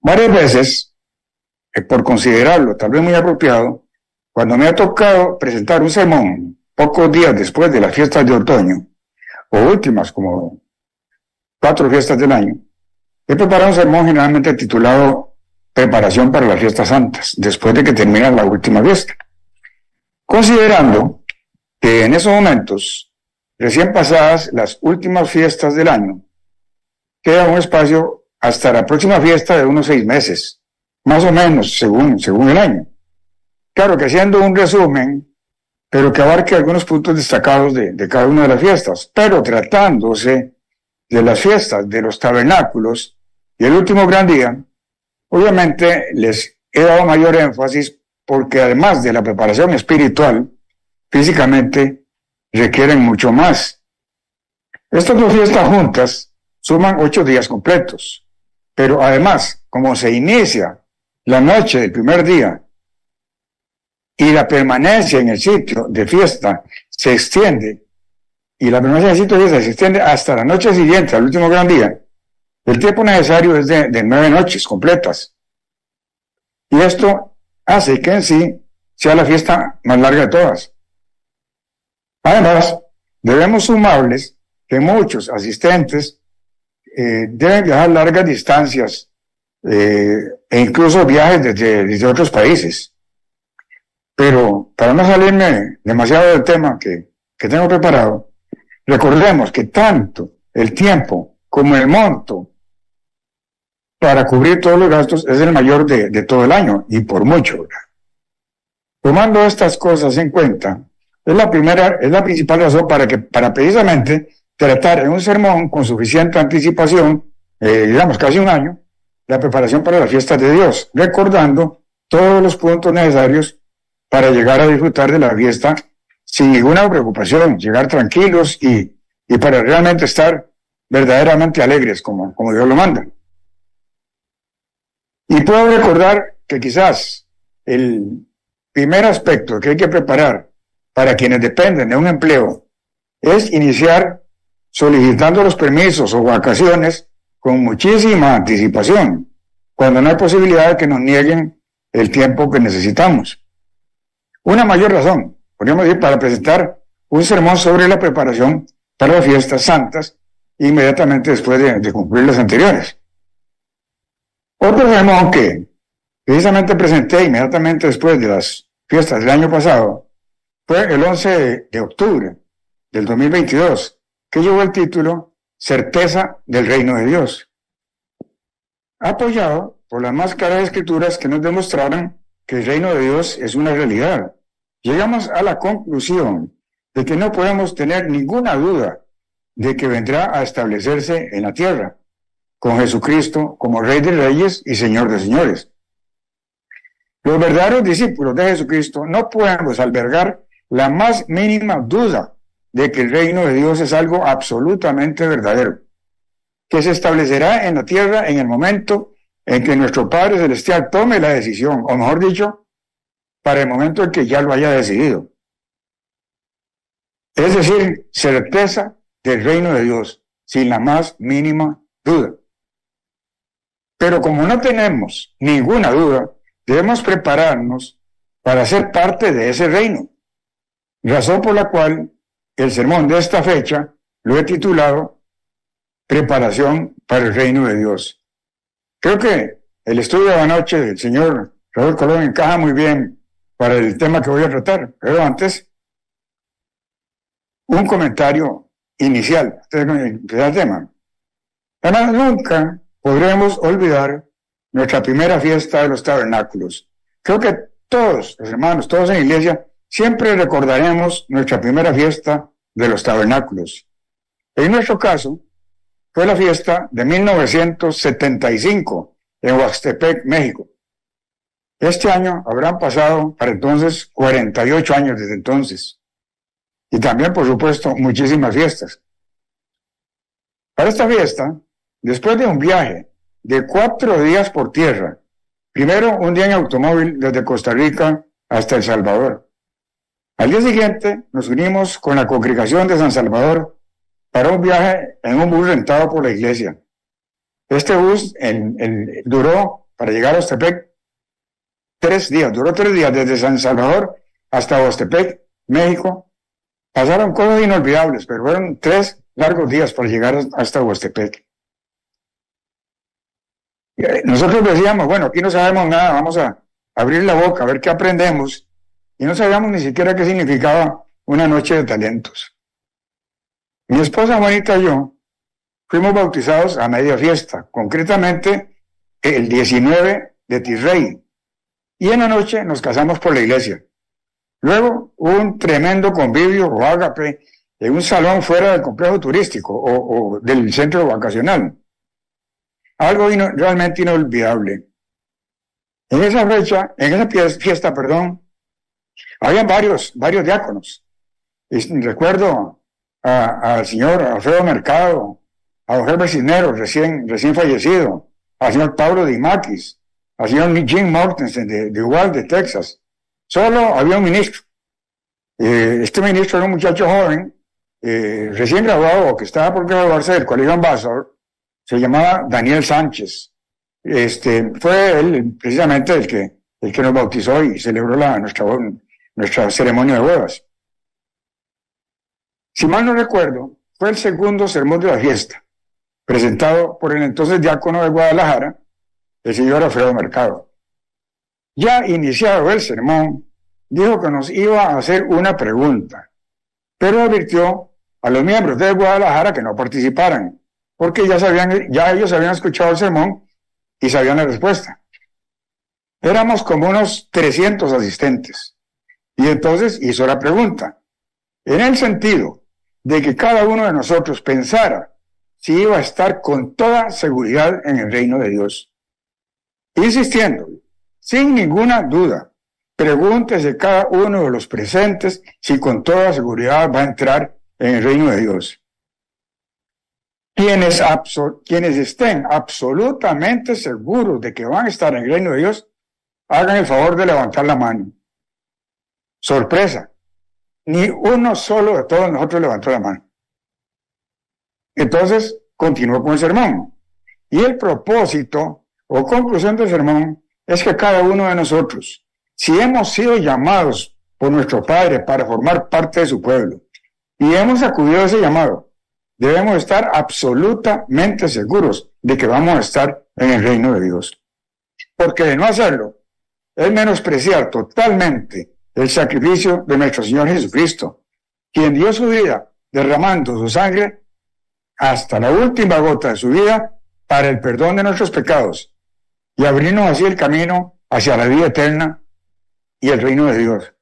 Varias veces, por considerarlo tal vez muy apropiado, cuando me ha tocado presentar un sermón pocos días después de las fiestas de otoño, o últimas como 4 fiestas del año, he preparado un sermón generalmente titulado Preparación para las fiestas santas, después de que termina la última fiesta. Considerando que en esos momentos, recién pasadas las últimas fiestas del año, queda un espacio hasta la próxima fiesta de unos 6 meses, más o menos, según el año. Claro que haciendo un resumen, pero que abarque algunos puntos destacados de cada una de las fiestas, pero tratándose de las fiestas de los tabernáculos y el último gran día, obviamente les he dado mayor énfasis porque además de la preparación espiritual, físicamente requieren mucho más. Estas 2 fiestas juntas suman 8 días completos, pero además, como se inicia la noche del primer día y la permanencia en el sitio de fiesta se extiende, y la permanencia en el sitio de fiesta se extiende hasta la noche siguiente, al último gran día, el tiempo necesario es de 9 noches completas. Y esto hace que en sí sea la fiesta más larga de todas. Además, debemos sumarles que muchos asistentes deben viajar largas distancias e incluso viajes desde otros países. Pero para no salirme demasiado del tema que tengo preparado, recordemos que tanto el tiempo como el monto para cubrir todos los gastos es el mayor de todo el año, y por mucho. Tomando estas cosas en cuenta, es la principal razón para precisamente tratar en un sermón con suficiente anticipación, digamos casi un año, la preparación para las fiestas de Dios, recordando todos los puntos necesarios para llegar a disfrutar de la fiesta sin ninguna preocupación, llegar tranquilos y para realmente estar verdaderamente alegres como Dios lo manda. Y puedo recordar que quizás el primer aspecto que hay que preparar para quienes dependen de un empleo es iniciar solicitando los permisos o vacaciones con muchísima anticipación, cuando no hay posibilidad de que nos nieguen el tiempo que necesitamos. Una mayor razón, podríamos decir, para presentar un sermón sobre la preparación para las fiestas santas inmediatamente después de cumplir las anteriores. Otro sermón que precisamente presenté inmediatamente después de las fiestas del año pasado fue el 11 de octubre del 2022, que llevó el título Certeza del Reino de Dios, apoyado por las más claras escrituras que nos demostraron que el reino de Dios es una realidad. Llegamos a la conclusión de que no podemos tener ninguna duda de que vendrá a establecerse en la tierra, con Jesucristo como Rey de Reyes y Señor de Señores. Los verdaderos discípulos de Jesucristo no podemos albergar la más mínima duda de que el reino de Dios es algo absolutamente verdadero, que se establecerá en la tierra en el momento en que nuestro Padre Celestial tome la decisión, o mejor dicho, para el momento en que ya lo haya decidido. Es decir, certeza del reino de Dios, sin la más mínima duda. Pero como no tenemos ninguna duda, debemos prepararnos para ser parte de ese reino, razón por la cual el sermón de esta fecha lo he titulado Preparación para el reino de Dios. Creo que el estudio de anoche del señor Raúl Colón encaja muy bien para el tema que voy a tratar, pero antes, un comentario inicial antes de empezar el tema. Además, nunca podremos olvidar nuestra primera fiesta de los tabernáculos. Creo que todos los hermanos, todos en la iglesia, siempre recordaremos nuestra primera fiesta de los tabernáculos. En nuestro caso, fue la fiesta de 1975 en Huastepec, México. Este año habrán pasado para entonces 48 años desde entonces. Y también, por supuesto, muchísimas fiestas. Para esta fiesta, después de un viaje de 4 días por tierra, primero un día en automóvil desde Costa Rica hasta El Salvador. Al día siguiente nos unimos con la congregación de San Salvador para un viaje en un bus rentado por la iglesia. Este bus duró para llegar a Oxtepec. 3 días, duró 3 días desde San Salvador hasta Oxtepec, México. Pasaron cosas inolvidables, pero fueron 3 largos días para llegar hasta Oxtepec. Nosotros decíamos, bueno, aquí no sabemos nada, vamos a abrir la boca, a ver qué aprendemos. Y no sabíamos ni siquiera qué significaba una noche de talentos. Mi esposa Juanita y yo fuimos bautizados a media fiesta, concretamente el 19 de Tisrey. Y en la noche nos casamos por la iglesia. Luego hubo un tremendo convivio o ágape en un salón fuera del complejo turístico o del centro vacacional. Algo realmente inolvidable. En esa fecha, en esa fiesta, había varios diáconos. Y recuerdo al señor Alfredo Mercado, a don Herbert Cisneros, recién fallecido, al señor Pablo Dimakis, al señor Jim Mortensen de Uvalde, Texas. Solo había un ministro. Este ministro era un muchacho joven, recién graduado, que estaba por graduarse del Colegio Ambassador, se llamaba Daniel Sánchez. Fue él precisamente el que nos bautizó y celebró nuestra ceremonia de bodas. Si mal no recuerdo, fue el segundo sermón de la fiesta, presentado por el entonces diácono de Guadalajara, el señor Alfredo Mercado. Ya iniciado el sermón, dijo que nos iba a hacer una pregunta, pero advirtió a los miembros de Guadalajara que no participaran, porque ya ellos habían escuchado el sermón y sabían la respuesta. Éramos como unos 300 asistentes, y entonces hizo la pregunta, en el sentido de que cada uno de nosotros pensara si iba a estar con toda seguridad en el reino de Dios. Insistiendo, sin ninguna duda, pregúntese cada uno de los presentes si con toda seguridad va a entrar en el reino de Dios. Quienes estén absolutamente seguros de que van a estar en el reino de Dios, hagan el favor de levantar la mano. Sorpresa, ni uno solo de todos nosotros levantó la mano. Entonces, continuó con el sermón. Y el propósito o conclusión del sermón es que cada uno de nosotros, si hemos sido llamados por nuestro Padre para formar parte de su pueblo y hemos acudido a ese llamado, debemos estar absolutamente seguros de que vamos a estar en el reino de Dios. Porque de no hacerlo, es menospreciar totalmente el sacrificio de nuestro Señor Jesucristo, quien dio su vida derramando su sangre hasta la última gota de su vida para el perdón de nuestros pecados y abrirnos así el camino hacia la vida eterna y el reino de Dios.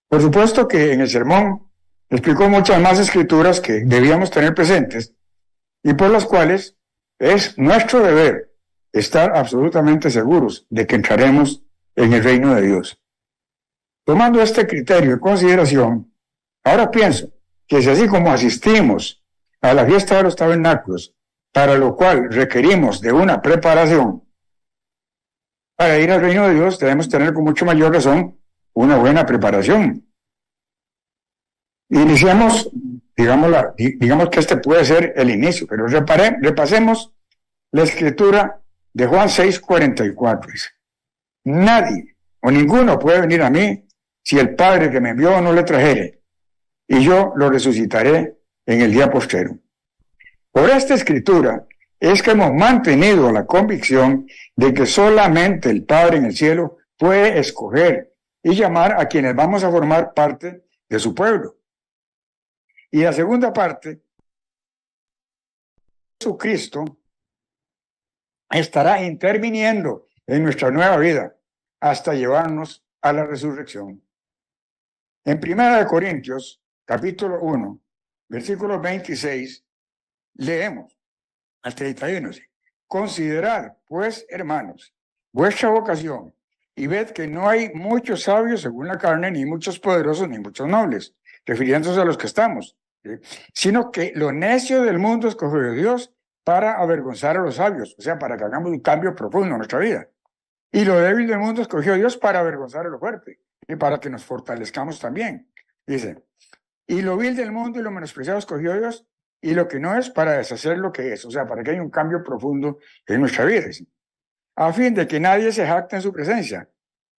Por supuesto que en el sermón explicó muchas más escrituras que debíamos tener presentes y por las cuales es nuestro deber estar absolutamente seguros de que entraremos en el reino de Dios. Tomando este criterio en consideración, ahora pienso que si así como asistimos a la fiesta de los tabernáculos, para lo cual requerimos de una preparación, para ir al reino de Dios debemos tener con mucho mayor razón una buena preparación. Iniciamos, digamos que este puede ser el inicio, pero repasemos la escritura de Juan 6:44. Dice, nadie o ninguno puede venir a mí si el Padre que me envió no le trajere, y yo lo resucitaré en el día postrero. Por esta escritura es que hemos mantenido la convicción de que solamente el Padre en el cielo puede escoger y llamar a quienes vamos a formar parte de su pueblo. Y la segunda parte, Jesucristo estará interviniendo en nuestra nueva vida hasta llevarnos a la resurrección. En 1 Corintios, capítulo 1, versículo 26, leemos al 31. Considerad, pues, hermanos, vuestra vocación, y ved que no hay muchos sabios según la carne, ni muchos poderosos, ni muchos nobles, refiriéndose a los que estamos, ¿sí? Sino que lo necio del mundo escogió Dios para avergonzar a los sabios, o sea, para que hagamos un cambio profundo en nuestra vida. Y lo débil del mundo escogió Dios para avergonzar a lo fuerte, y para que nos fortalezcamos también. Dice, y lo vil del mundo y lo menospreciado escogió Dios, y lo que no es para deshacer lo que es, o sea, para que haya un cambio profundo en nuestra vida. a fin de que nadie se jacte en su presencia.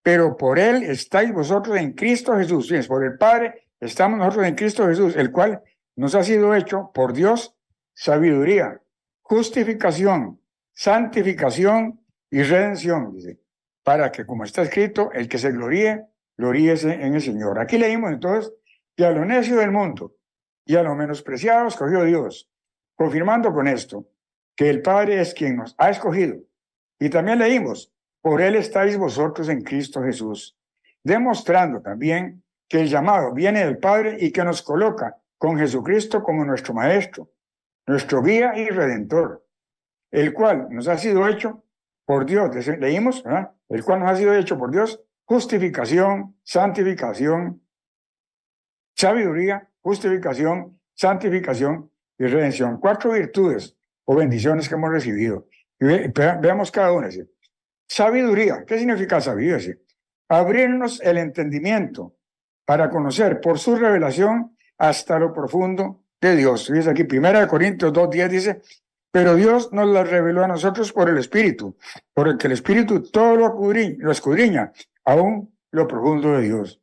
Pero por él estáis vosotros en Cristo Jesús. Fíjense, por el Padre estamos nosotros en Cristo Jesús, el cual nos ha sido hecho por Dios sabiduría, justificación, santificación y redención, dice, para que, como está escrito, el que se gloríe, gloríese en el Señor. Aquí leímos entonces que a lo necio del mundo y a lo menospreciado escogió Dios, confirmando con esto que el Padre es quien nos ha escogido. Y también leímos, por él estáis vosotros en Cristo Jesús, demostrando también que el llamado viene del Padre y que nos coloca con Jesucristo como nuestro Maestro, nuestro guía y Redentor, el cual nos ha sido hecho por Dios. Leímos, ¿verdad? El cual nos ha sido hecho por Dios, justificación, santificación, sabiduría, justificación, santificación y redención. 4 virtudes o bendiciones que hemos recibido. Y veamos cada una. ¿Sí? Sabiduría. ¿Qué significa sabiduría? ¿Sí? Abrirnos el entendimiento para conocer por su revelación hasta lo profundo de Dios. Fíjense aquí, 1 Corintios 2:10 dice, pero Dios nos la reveló a nosotros por el Espíritu, por el que el Espíritu todo lo escudriña, aún lo profundo de Dios.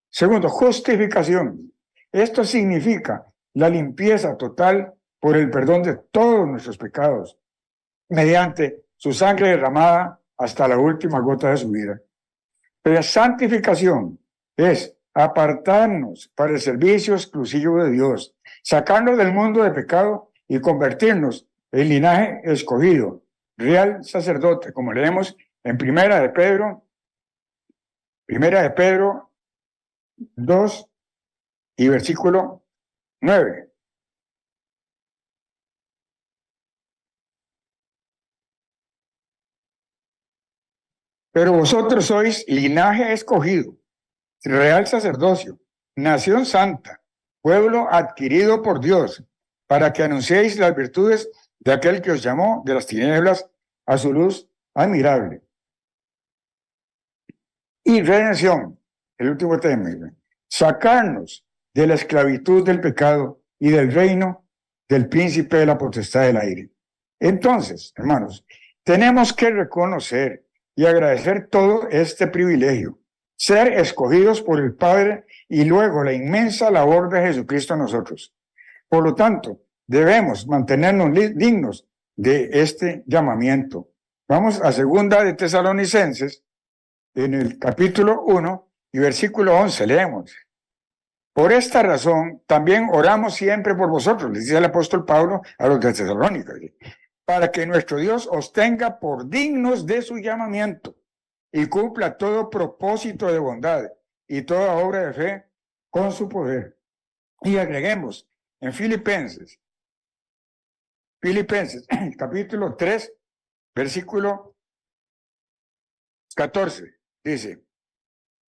Segundo, justificación. Esto significa la limpieza total por el perdón de todos nuestros pecados, mediante su sangre derramada hasta la última gota de su vida. Pero la santificación es apartarnos para el servicio exclusivo de Dios, sacarnos del mundo de pecado y convertirnos en linaje escogido, real sacerdote, como leemos en Primera de Pedro 2 y versículo 9. Pero vosotros sois linaje escogido, real sacerdocio, nación santa, pueblo adquirido por Dios, para que anunciéis las virtudes de aquel que os llamó de las tinieblas a su luz admirable. Y redención, el último tema, sacarnos de la esclavitud del pecado y del reino del príncipe de la potestad del aire. Entonces, hermanos, tenemos que reconocer y agradecer todo este privilegio, ser escogidos por el Padre y luego la inmensa labor de Jesucristo en nosotros. Por lo tanto, debemos mantenernos dignos de este llamamiento. Vamos a 2 de Tesalonicenses, en el capítulo 1 y versículo 11, leemos. Por esta razón, también oramos siempre por vosotros, les dice el apóstol Pablo a los de Tesalónica, para que nuestro Dios os tenga por dignos de su llamamiento y cumpla todo propósito de bondad y toda obra de fe con su poder. Y agreguemos en Filipenses, capítulo 3, versículo 14, dice,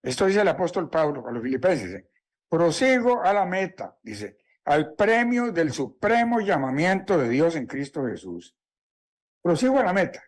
esto dice el apóstol Pablo a los filipenses, prosigo a la meta, dice, al premio del supremo llamamiento de Dios en Cristo Jesús. Prosigo a la meta.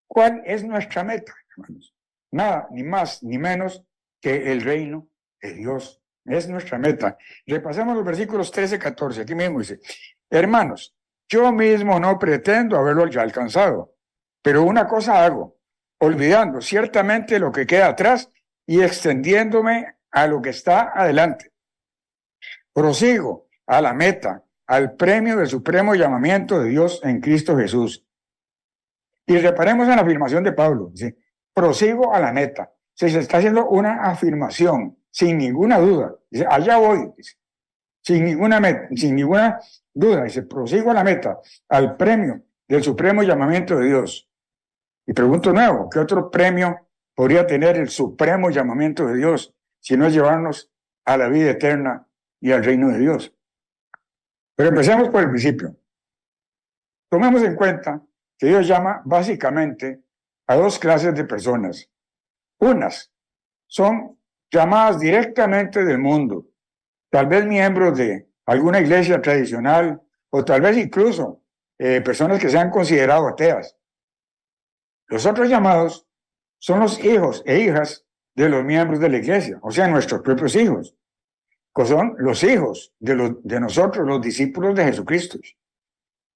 ¿Cuál es nuestra meta, hermanos? Nada, ni más ni menos que el reino de Dios. Es nuestra meta. Repasemos los versículos 13 14. Aquí mismo dice, hermanos, yo mismo no pretendo haberlo ya alcanzado, pero una cosa hago, olvidando ciertamente lo que queda atrás y extendiéndome a lo que está adelante. Prosigo a la meta, al premio del supremo llamamiento de Dios en Cristo Jesús. Y reparemos en la afirmación de Pablo, ¿sí? Prosigo a la meta. Se está haciendo una afirmación, sin ninguna duda. Dice, allá voy, dice, sin ninguna duda. Dice, prosigo a la meta, al premio del supremo llamamiento de Dios. Y pregunto nuevo, ¿qué otro premio podría tener el supremo llamamiento de Dios si no es llevarnos a la vida eterna y al reino de Dios? Pero empecemos por el principio. Tomemos en cuenta que Dios llama básicamente a 2 clases de personas. Unas son llamadas directamente del mundo, tal vez miembros de alguna iglesia tradicional o tal vez incluso personas que se han considerado ateas. Los otros llamados son los hijos e hijas de los miembros de la iglesia, o sea, nuestros propios hijos, que son los hijos de nosotros, los discípulos de Jesucristo.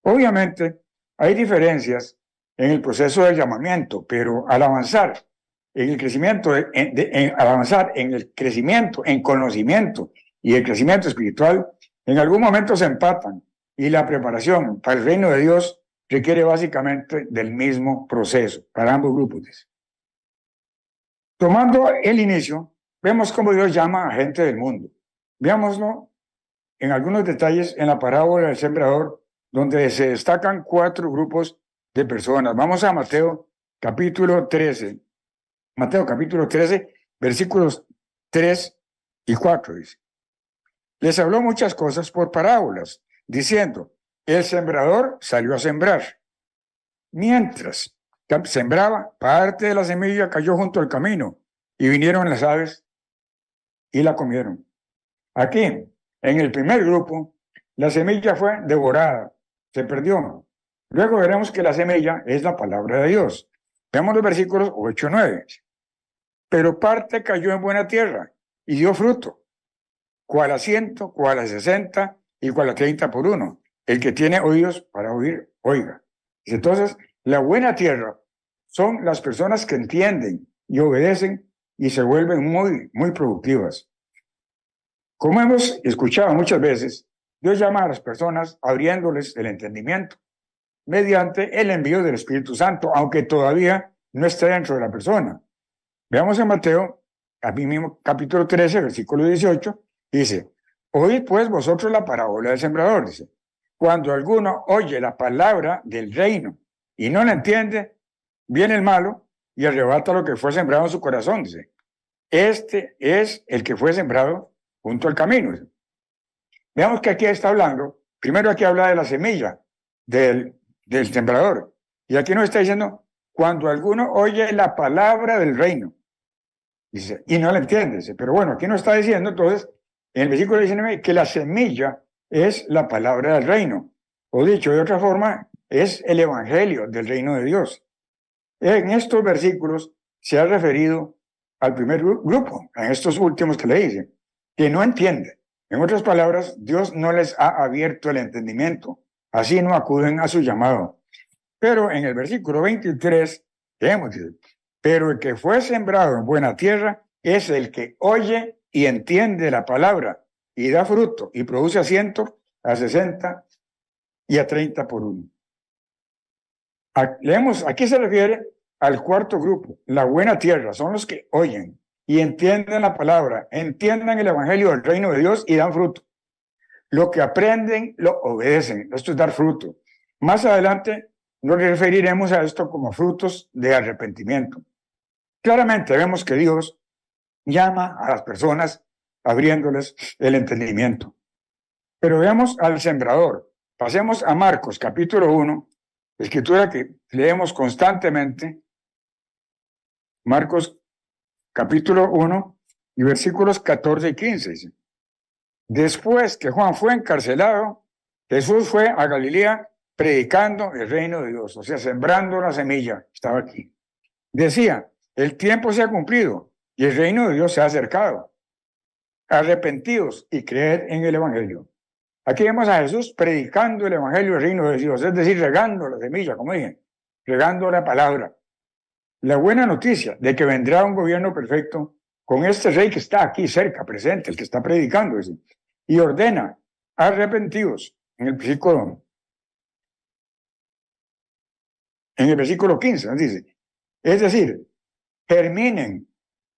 Obviamente, hay diferencias en el proceso del llamamiento, pero al avanzar en el crecimiento, al avanzar en el crecimiento, en conocimiento y el crecimiento espiritual, en algún momento se empatan y la preparación para el reino de Dios requiere básicamente del mismo proceso para ambos grupos. Tomando el inicio, vemos cómo Dios llama a gente del mundo. Veámoslo en algunos detalles en la parábola del sembrador, donde se destacan 4 grupos de personas. Vamos a Mateo capítulo 13. Mateo capítulo 13, versículos 3 y 4 dice. Les habló muchas cosas por parábolas, diciendo, el sembrador salió a sembrar. Mientras sembraba, parte de la semilla cayó junto al camino y vinieron las aves y la comieron. Aquí, en el primer grupo, la semilla fue devorada, se perdió. Luego veremos que la semilla es la palabra de Dios. Veamos los versículos 8 y 9. Pero parte cayó en buena tierra y dio fruto, cual a 100, cual a 60 y cual a 30 por uno. El que tiene oídos para oír, oiga. Entonces, la buena tierra son las personas que entienden y obedecen y se vuelven muy, muy productivas. Como hemos escuchado muchas veces, Dios llama a las personas abriéndoles el entendimiento mediante el envío del Espíritu Santo, aunque todavía no esté dentro de la persona. Veamos en Mateo, capítulo 13, versículo 18, dice, oíd pues vosotros la parábola del sembrador, dice, cuando alguno oye la palabra del reino y no la entiende, viene el malo y arrebata lo que fue sembrado en su corazón, dice. Este es el que fue sembrado junto al camino. Dice. Veamos que aquí está hablando, primero aquí habla de la semilla del sembrador, y aquí nos está diciendo, cuando alguno oye la palabra del reino, dice, y no la entiende, dice, pero bueno, aquí nos está diciendo entonces, en el versículo 19, que la semilla es la palabra del reino, o dicho de otra forma, es el evangelio del reino de Dios. En estos versículos se ha referido al primer grupo, en estos últimos que le dice, que no entiende. En otras palabras, Dios no les ha abierto el entendimiento, así no acuden a su llamado. Pero en el versículo 23, tenemos, pero el que fue sembrado en buena tierra es el que oye y entiende la palabra y da fruto y produce a 100, a 60 y a 30 por uno. Leemos, aquí se refiere al cuarto grupo, la buena tierra, son los que oyen y entienden la palabra, entienden el evangelio del reino de Dios y dan fruto. Lo que aprenden, lo obedecen, esto es dar fruto. Más adelante nos referiremos a esto como frutos de arrepentimiento. Claramente vemos que Dios llama a las personas abriéndoles el entendimiento. Pero veamos al sembrador. Pasemos a Marcos capítulo 1, escritura que leemos constantemente. Marcos capítulo 1 y versículos 14 y 15. Dice. Después que Juan fue encarcelado, Jesús fue a Galilea predicando el reino de Dios, o sea, sembrando la semilla. Estaba aquí. Decía, el tiempo se ha cumplido y el reino de Dios se ha acercado. Arrepentidos y creed en el evangelio. Aquí vemos a Jesús predicando el evangelio del reino de Dios, es decir, regando la semilla, como dije, regando la palabra. La buena noticia de que vendrá un gobierno perfecto con este rey que está aquí cerca, presente, el que está predicando, dice, y ordena arrepentidos en el versículo 15, nos dice, es decir, germinen,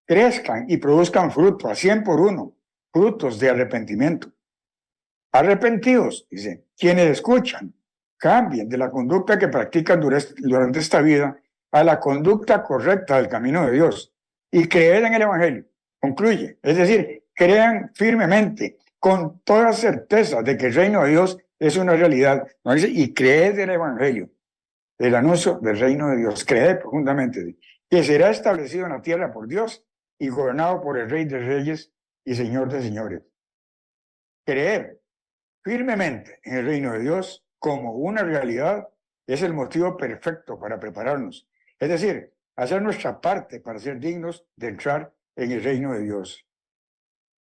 crezcan y produzcan fruto a 100 por uno, frutos de arrepentimiento. Arrepentidos, dice, quienes escuchan, cambien de la conducta que practican durante esta vida a la conducta correcta del camino de Dios y creer en el evangelio. Concluye, es decir, crean firmemente, con toda certeza de que el reino de Dios es una realidad. ¿No? Dice, y creed en el evangelio, el anuncio del reino de Dios. Creed profundamente que será establecido en la tierra por Dios y gobernado por el Rey de Reyes y Señor de Señores. Creer firmemente en el reino de Dios como una realidad es el motivo perfecto para prepararnos. Es decir, hacer nuestra parte para ser dignos de entrar en el reino de Dios.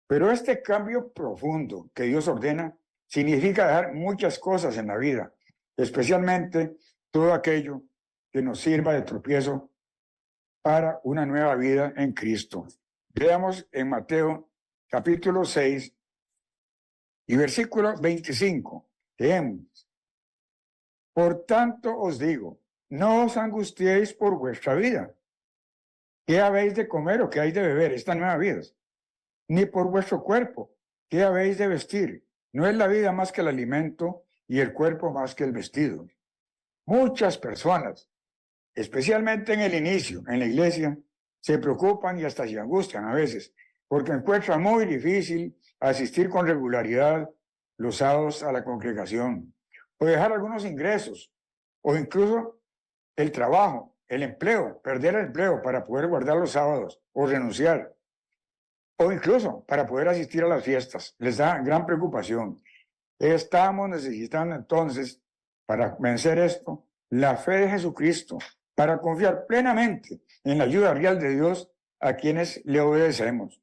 Pero este cambio profundo que Dios ordena significa dejar muchas cosas en la vida, especialmente todo aquello que nos sirva de tropiezo para una nueva vida en Cristo. Veamos en Mateo capítulo 6 y versículo 25. Leemos. Por tanto os digo, no os angustiéis por vuestra vida. ¿Qué habéis de comer o qué hay de beber? Esta nueva vida. Ni por vuestro cuerpo. ¿Qué habéis de vestir? No es la vida más que el alimento y el cuerpo más que el vestido. Muchas personas, especialmente en el inicio, en la iglesia, se preocupan y hasta se angustian a veces, porque encuentran muy difícil asistir con regularidad los sábados a la congregación, o dejar algunos ingresos, o incluso el trabajo, el empleo, perder el empleo para poder guardar los sábados, o renunciar, o incluso para poder asistir a las fiestas. Les da gran preocupación. Estamos necesitando entonces, para vencer esto, la fe de Jesucristo, para confiar plenamente en la ayuda real de Dios a quienes le obedecemos.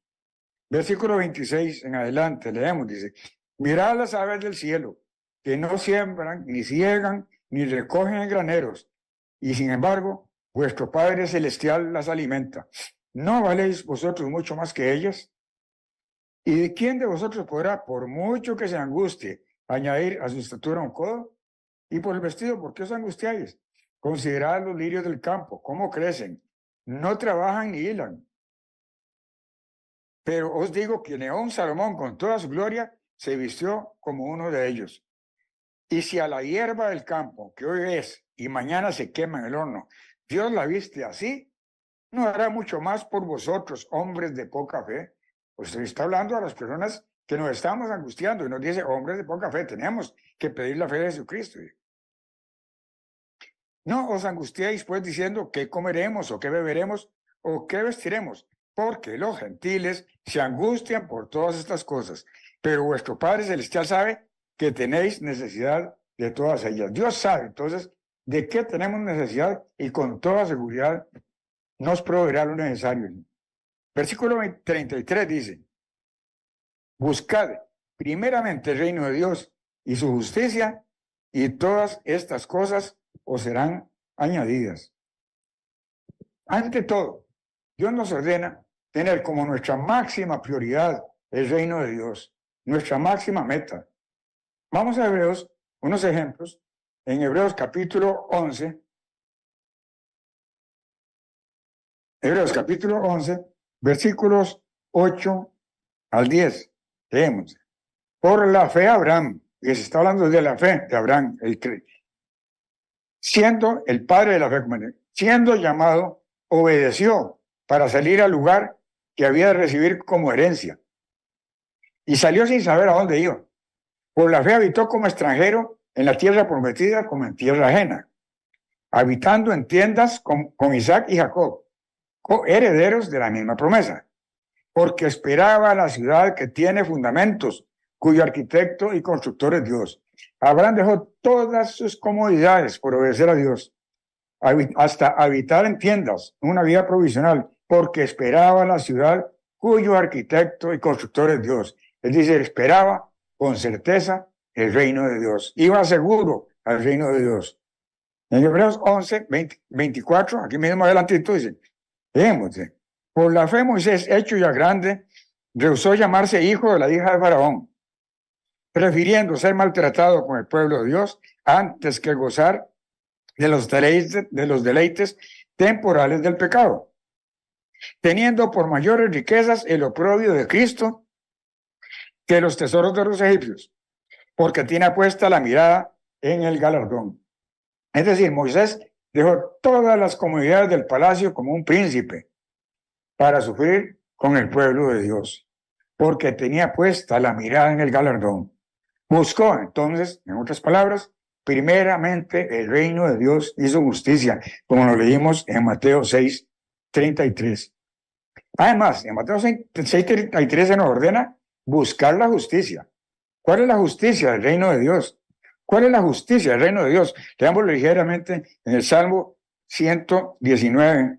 Versículo 26 en adelante, leemos, dice, mirad las aves del cielo, que no siembran, ni ciegan, ni recogen en graneros, y sin embargo, vuestro Padre Celestial las alimenta. ¿No valéis vosotros mucho más que ellas? ¿Y de quién de vosotros podrá, por mucho que se angustie, añadir a su estatura un codo? Y por el vestido, ¿por qué os angustiáis? Considerad los lirios del campo, cómo crecen, no trabajan ni hilan. Pero os digo que Neón Salomón, con toda su gloria, se vistió como uno de ellos. Y si a la hierba del campo, que hoy es y mañana se quema en el horno, Dios la viste así, no hará mucho más por vosotros, hombres de poca fe. Usted está hablando a las personas que nos estamos angustiando y nos dice, hombres de poca fe, tenemos que pedir la fe de Jesucristo. No os angustiéis pues diciendo qué comeremos o qué beberemos o qué vestiremos, porque los gentiles se angustian por todas estas cosas, pero vuestro Padre Celestial sabe que tenéis necesidad de todas ellas. Dios sabe entonces de qué tenemos necesidad y con toda seguridad nos proveerá lo necesario. Versículo 33 dice, buscad primeramente el reino de Dios y su justicia, y todas estas cosas os serán añadidas. Ante todo, Dios nos ordena tener como nuestra máxima prioridad el reino de Dios, nuestra máxima meta. Vamos a Hebreos, unos ejemplos. En Hebreos capítulo 11, versículos 8 al 10. Leemos. Por la fe Abraham, que se está hablando de la fe de Abraham, siendo el padre de la fe, siendo llamado, obedeció para salir al lugar que había de recibir como herencia. Y salió sin saber a dónde iba. Por la fe habitó como extranjero en la tierra prometida como en tierra ajena, habitando en tiendas con Isaac y Jacob, herederos de la misma promesa, porque esperaba la ciudad que tiene fundamentos, cuyo arquitecto y constructor es Dios. Abraham dejó todas sus comodidades por obedecer a Dios, hasta habitar en tiendas, una vida provisional, porque esperaba la ciudad cuyo arquitecto y constructor es Dios. Es decir, esperaba con certeza el reino de Dios. Iba seguro al reino de Dios. En Hebreos 11, 24, aquí mismo adelantito dice, leemos, por la fe Moisés, hecho ya grande, rehusó llamarse hijo de la hija de Faraón, prefiriendo ser maltratado con el pueblo de Dios antes que gozar de los deleites temporales del pecado, teniendo por mayores riquezas el oprobio de Cristo que los tesoros de los egipcios, porque tiene puesta la mirada en el galardón. Es decir, Moisés dejó todas las comodidades del palacio como un príncipe para sufrir con el pueblo de Dios, porque tenía puesta la mirada en el galardón. Buscó entonces, en otras palabras, primeramente el reino de Dios y su justicia, como lo leímos en Mateo 6, 33. Además, en Mateo 6, 33 se nos ordena buscar la justicia. ¿Cuál es la justicia del reino de Dios? ¿Cuál es la justicia del reino de Dios? Leámoslo ligeramente en el Salmo 119.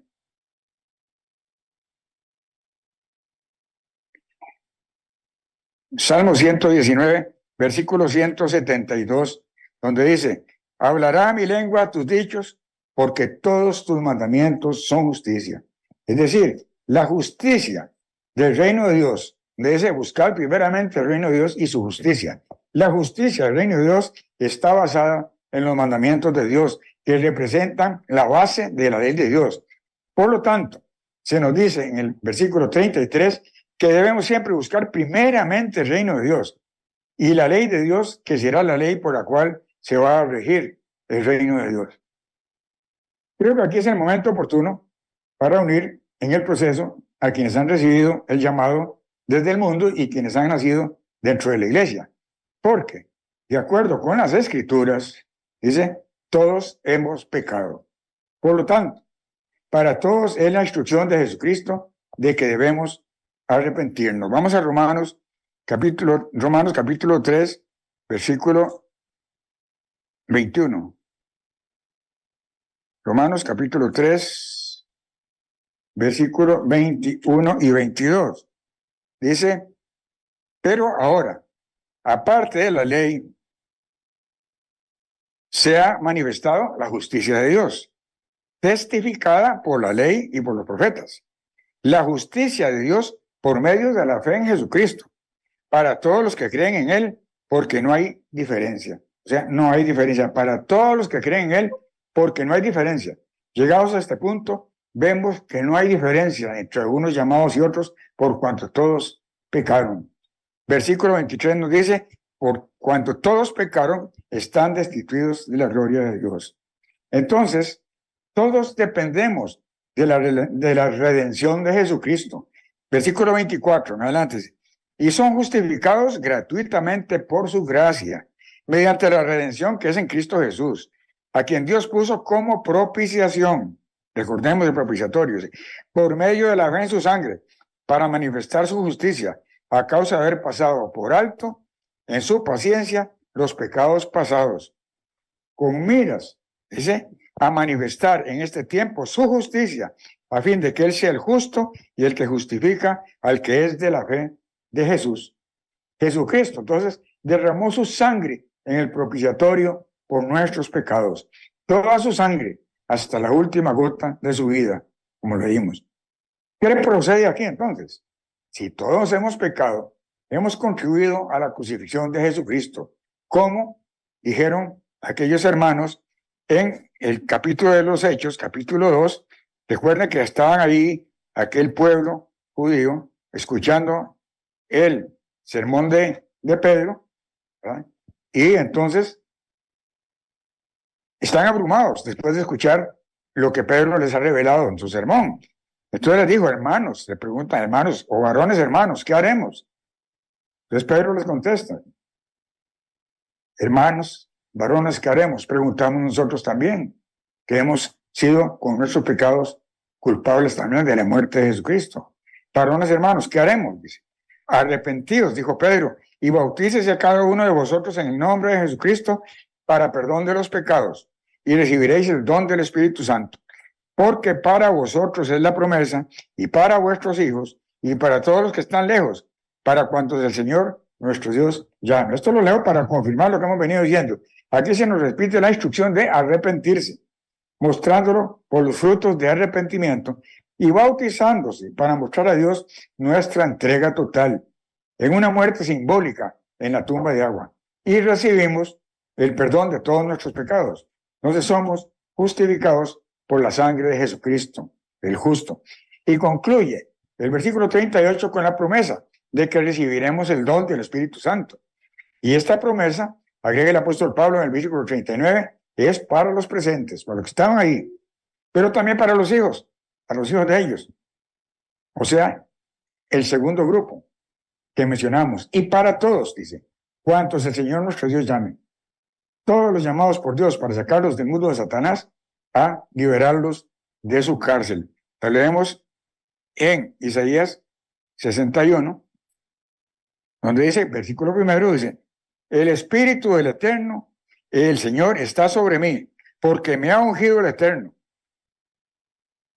Salmo 119, versículo 172, donde dice, hablará mi lengua tus dichos porque todos tus mandamientos son justicia. Es decir, la justicia del reino de Dios, de ese buscar primeramente el reino de Dios y su justicia. La justicia del reino de Dios está basada en los mandamientos de Dios, que representan la base de la ley de Dios. Por lo tanto, se nos dice en el versículo 33 que debemos siempre buscar primeramente el reino de Dios y la ley de Dios, que será la ley por la cual se va a regir el reino de Dios. Creo que aquí es el momento oportuno para unir en el proceso a quienes han recibido el llamado desde el mundo y quienes han nacido dentro de la iglesia. Porque, de acuerdo con las Escrituras, dice, todos hemos pecado. Por lo tanto, para todos es la instrucción de Jesucristo de que debemos arrepentirnos. Vamos a Romanos capítulo 3, versículo 21. Romanos capítulo 3, versículo 21 y 22. Dice, pero ahora, aparte de la ley, se ha manifestado la justicia de Dios, testificada por la ley y por los profetas. La justicia de Dios por medio de la fe en Jesucristo, para todos los que creen en Él, porque no hay diferencia. O sea, no hay diferencia para todos los que creen en Él, porque no hay diferencia. Llegados a este punto, vemos que no hay diferencia entre unos llamados y otros, por cuanto todos pecaron. Versículo 23 nos dice, por cuanto todos pecaron, están destituidos de la gloria de Dios. Entonces, todos dependemos de la redención de Jesucristo. Versículo 24, en adelante. Y son justificados gratuitamente por su gracia, mediante la redención que es en Cristo Jesús, a quien Dios puso como propiciación, recordemos el propiciatorio, por medio de la fe en su sangre, para manifestar su justicia, a causa de haber pasado por alto, en su paciencia, los pecados pasados, con miras, dice, a manifestar en este tiempo su justicia, a fin de que Él sea el justo y el que justifica al que es de la fe de Jesús. Jesucristo, entonces, derramó su sangre en el propiciatorio por nuestros pecados. Toda su sangre, hasta la última gota de su vida, como leímos. ¿Qué procede aquí entonces? Si todos hemos pecado, hemos contribuido a la crucifixión de Jesucristo, como dijeron aquellos hermanos en el capítulo de los Hechos, capítulo 2, recuerden que estaban ahí aquel pueblo judío escuchando el sermón de Pedro, ¿verdad? Y entonces están abrumados después de escuchar lo que Pedro les ha revelado en su sermón. Entonces les dijo, hermanos, le preguntan, hermanos o varones hermanos, ¿qué haremos? Entonces Pedro les contesta, hermanos, varones, ¿qué haremos? Preguntamos nosotros también, que hemos sido con nuestros pecados culpables también de la muerte de Jesucristo. Varones hermanos, ¿qué haremos? Dice, arrepentidos, dijo Pedro, y bautícese a cada uno de vosotros en el nombre de Jesucristo para perdón de los pecados, y recibiréis el don del Espíritu Santo, porque para vosotros es la promesa, y para vuestros hijos, y para todos los que están lejos, para cuantos el Señor, nuestro Dios, llame. Esto lo leo para confirmar lo que hemos venido diciendo. Aquí se nos repite la instrucción de arrepentirse, mostrándolo por los frutos de arrepentimiento, y bautizándose para mostrar a Dios nuestra entrega total, en una muerte simbólica en la tumba de agua. Y recibimos el perdón de todos nuestros pecados. Entonces somos justificados por la sangre de Jesucristo, el justo. Y concluye el versículo 38 con la promesa de que recibiremos el don del Espíritu Santo. Y esta promesa, agrega el apóstol Pablo en el versículo 39, es para los presentes, para los que estaban ahí, pero también para los hijos de ellos. O sea, el segundo grupo que mencionamos. Y para todos, dice, cuantos el Señor nuestro Dios llame. Todos los llamados por Dios para sacarlos del mundo de Satanás, a liberarlos de su cárcel. Lo leemos en Isaías 61, donde dice, versículo primero, dice, el Espíritu del Eterno, el Señor, está sobre mí, porque me ha ungido el Eterno.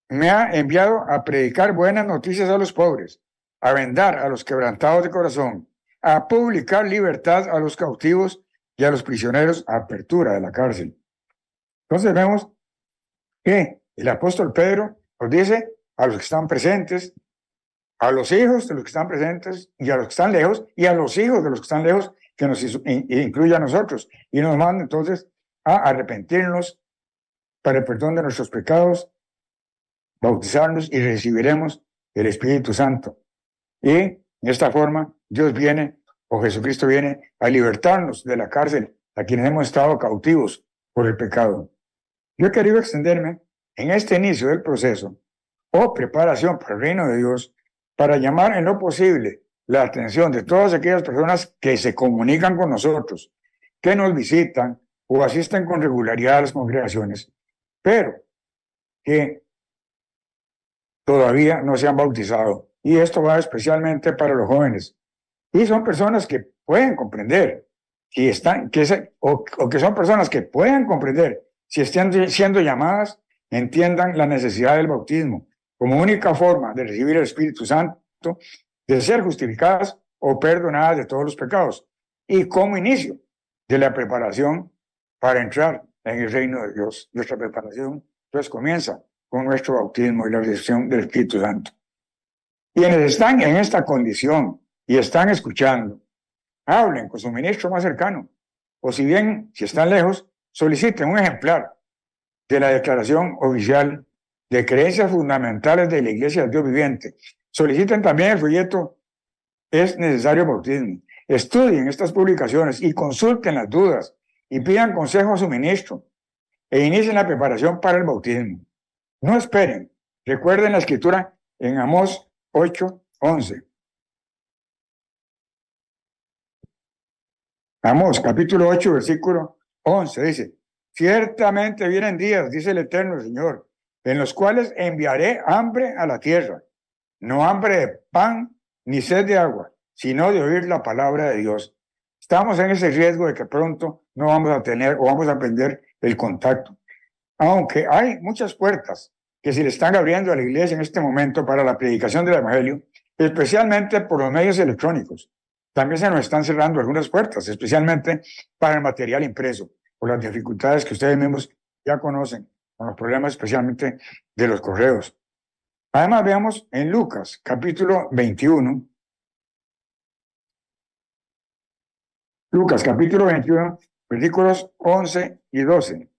Me ha enviado a predicar buenas noticias a los pobres, a vendar a los quebrantados de corazón, a publicar libertad a los cautivos y a los prisioneros, apertura de la cárcel. Entonces vemos que el apóstol Pedro nos dice a los que están presentes, a los hijos de los que están presentes y a los que están lejos, y a los hijos de los que están lejos, que nos incluye a nosotros, y nos manda entonces a arrepentirnos para el perdón de nuestros pecados, bautizarnos y recibiremos el Espíritu Santo. Y de esta forma Dios viene, o Jesucristo viene, a libertarnos de la cárcel a quienes hemos estado cautivos por el pecado. Yo he querido extenderme en este inicio del proceso o preparación para el reino de Dios para llamar en lo posible la atención de todas aquellas personas que se comunican con nosotros, que nos visitan o asisten con regularidad a las congregaciones, pero que todavía no se han bautizado. Y esto va especialmente para los jóvenes. Y son personas que pueden comprender si están, que son personas que pueden comprender si están siendo llamadas, entiendan la necesidad del bautismo como única forma de recibir el Espíritu Santo, de ser justificadas o perdonadas de todos los pecados, y como inicio de la preparación para entrar en el reino de Dios. Nuestra preparación entonces comienza con nuestro bautismo y la recepción del Espíritu Santo. Quienes están en esta condición y están escuchando, hablen con su ministro más cercano, o si bien, si están lejos, soliciten un ejemplar de la Declaración Oficial de Creencias Fundamentales de la Iglesia del Dios Viviente. Soliciten también el folleto Es Necesario Bautismo. Estudien estas publicaciones y consulten las dudas y pidan consejo a su ministro e inicien la preparación para el bautismo. No esperen. Recuerden la escritura en Amós 8:11. Amós, capítulo 8, versículo 11, dice: ciertamente vienen días, dice el Eterno Señor, en los cuales enviaré hambre a la tierra, no hambre de pan ni sed de agua, sino de oír la palabra de Dios. Estamos en ese riesgo de que pronto no vamos a tener o vamos a perder el contacto. Aunque hay muchas puertas que se le están abriendo a la iglesia en este momento para la predicación del Evangelio, especialmente por los medios electrónicos, también se nos están cerrando algunas puertas, especialmente para el material impreso, por las dificultades que ustedes mismos ya conocen, con los problemas especialmente de los correos. Además, veamos en Lucas, capítulo 21. Lucas, capítulo 21, versículos 11 y 12.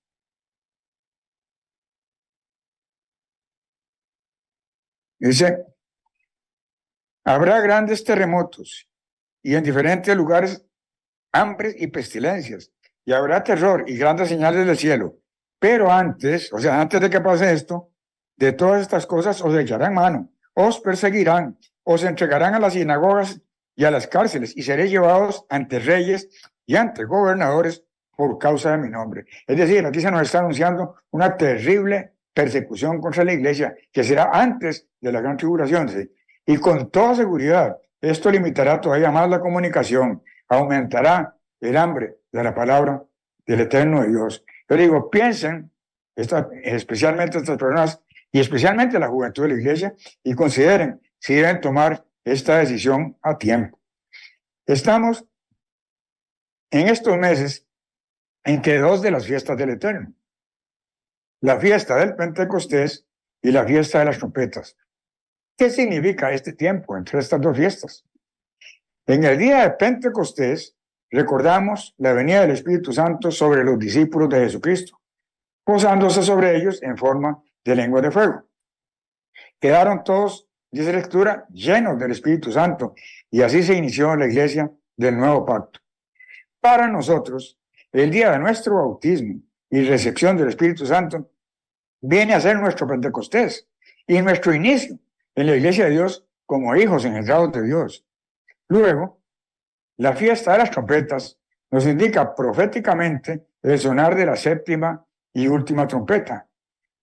Dice: habrá grandes terremotos y en diferentes lugares hambres y pestilencias, y habrá terror y grandes señales del cielo. Pero antes, o sea, antes de que pase esto, de todas estas cosas os echarán mano, os perseguirán, os entregarán a las sinagogas y a las cárceles, y seréis llevados ante reyes y ante gobernadores por causa de mi nombre. Es decir, aquí se nos está anunciando una terrible persecución contra la iglesia, que será antes de la gran tribulación. ¿Sí? Y con toda seguridad, esto limitará todavía más la comunicación, aumentará el hambre de la palabra del Eterno de Dios. Yo digo, piensen, especialmente estas personas, y especialmente la juventud de la iglesia, y consideren si deben tomar esta decisión a tiempo. Estamos en estos meses entre dos de las fiestas del Eterno: la fiesta del Pentecostés y la fiesta de las trompetas. ¿Qué significa este tiempo entre estas dos fiestas? En el día de Pentecostés recordamos la venida del Espíritu Santo sobre los discípulos de Jesucristo, posándose sobre ellos en forma de lengua de fuego. Quedaron todos, dice la Escritura, llenos del Espíritu Santo, y así se inició la iglesia del nuevo pacto. Para nosotros, el día de nuestro bautismo y recepción del Espíritu Santo viene a ser nuestro Pentecostés y nuestro inicio en la iglesia de Dios como hijos engendrados de Dios. Luego, la fiesta de las trompetas nos indica proféticamente el sonar de la séptima y última trompeta.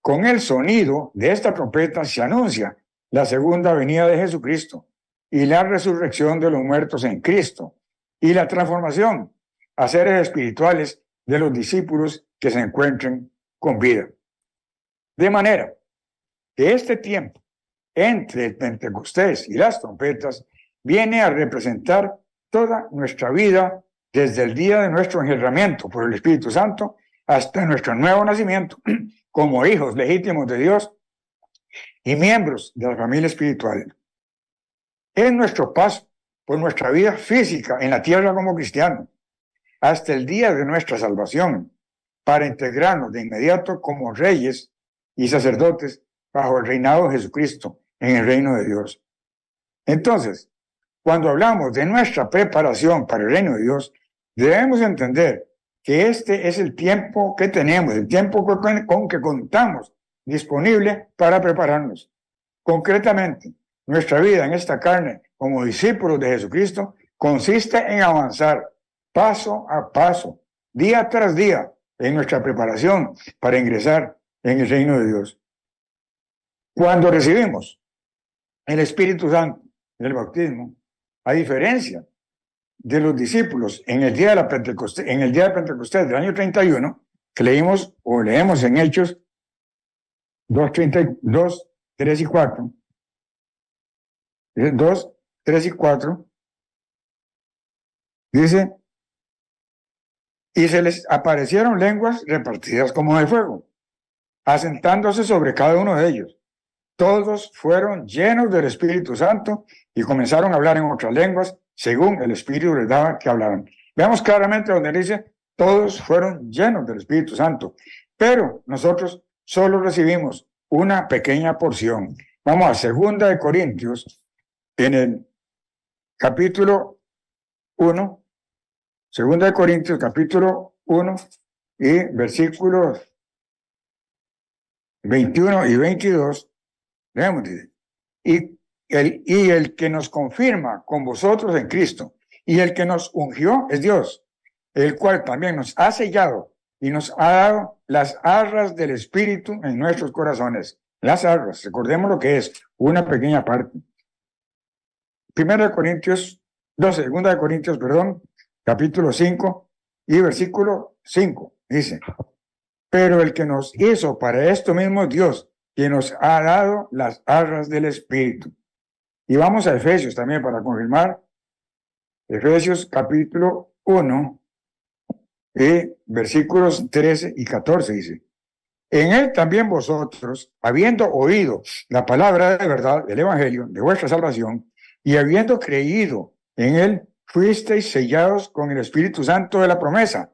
Con el sonido de esta trompeta se anuncia la segunda venida de Jesucristo y la resurrección de los muertos en Cristo y la transformación a seres espirituales de los discípulos que se encuentren con vida. De manera que este tiempo entre el Pentecostés y las trompetas viene a representar toda nuestra vida desde el día de nuestro engendramiento por el Espíritu Santo hasta nuestro nuevo nacimiento como hijos legítimos de Dios y miembros de la familia espiritual. Es nuestro paso por nuestra vida física en la tierra como cristianos, hasta el día de nuestra salvación, para integrarnos de inmediato como reyes y sacerdotes bajo el reinado de Jesucristo en el reino de Dios. Entonces, cuando hablamos de nuestra preparación para el reino de Dios, debemos entender que este es el tiempo que tenemos, el tiempo con que contamos disponible para prepararnos. Concretamente, nuestra vida en esta carne como discípulos de Jesucristo consiste en avanzar paso a paso, día tras día, en nuestra preparación para ingresar en el reino de Dios. Cuando recibimos el Espíritu Santo en el bautismo, a diferencia de los discípulos en el día de Pentecostés del año 31, que leemos en Hechos 2, 3 y 4, 2, 3 y 4, dice, y se les aparecieron lenguas repartidas como de fuego, asentándose sobre cada uno de ellos. Todos fueron llenos del Espíritu Santo y comenzaron a hablar en otras lenguas, según el Espíritu les daba que hablaran. Veamos claramente donde dice, todos fueron llenos del Espíritu Santo, pero nosotros solo recibimos una pequeña porción. Vamos a 2 de Corintios, en el capítulo 1, 2 de Corintios, capítulo 1, y versículos 21 y 22, veamos, dice, y el que nos confirma con vosotros en Cristo, y el que nos ungió es Dios, el cual también nos ha sellado y nos ha dado las arras del Espíritu en nuestros corazones. Las arras, recordemos lo que es, una pequeña parte. 2 de Corintios, capítulo 5 y versículo 5, dice, pero el que nos hizo para esto mismo es Dios, quien nos ha dado las arras del Espíritu. Y vamos a Efesios también para confirmar. Efesios capítulo 1 y versículos 13 y 14 dice, en él también vosotros, habiendo oído la palabra de verdad del evangelio de vuestra salvación, y habiendo creído en él, fuisteis sellados con el Espíritu Santo de la promesa,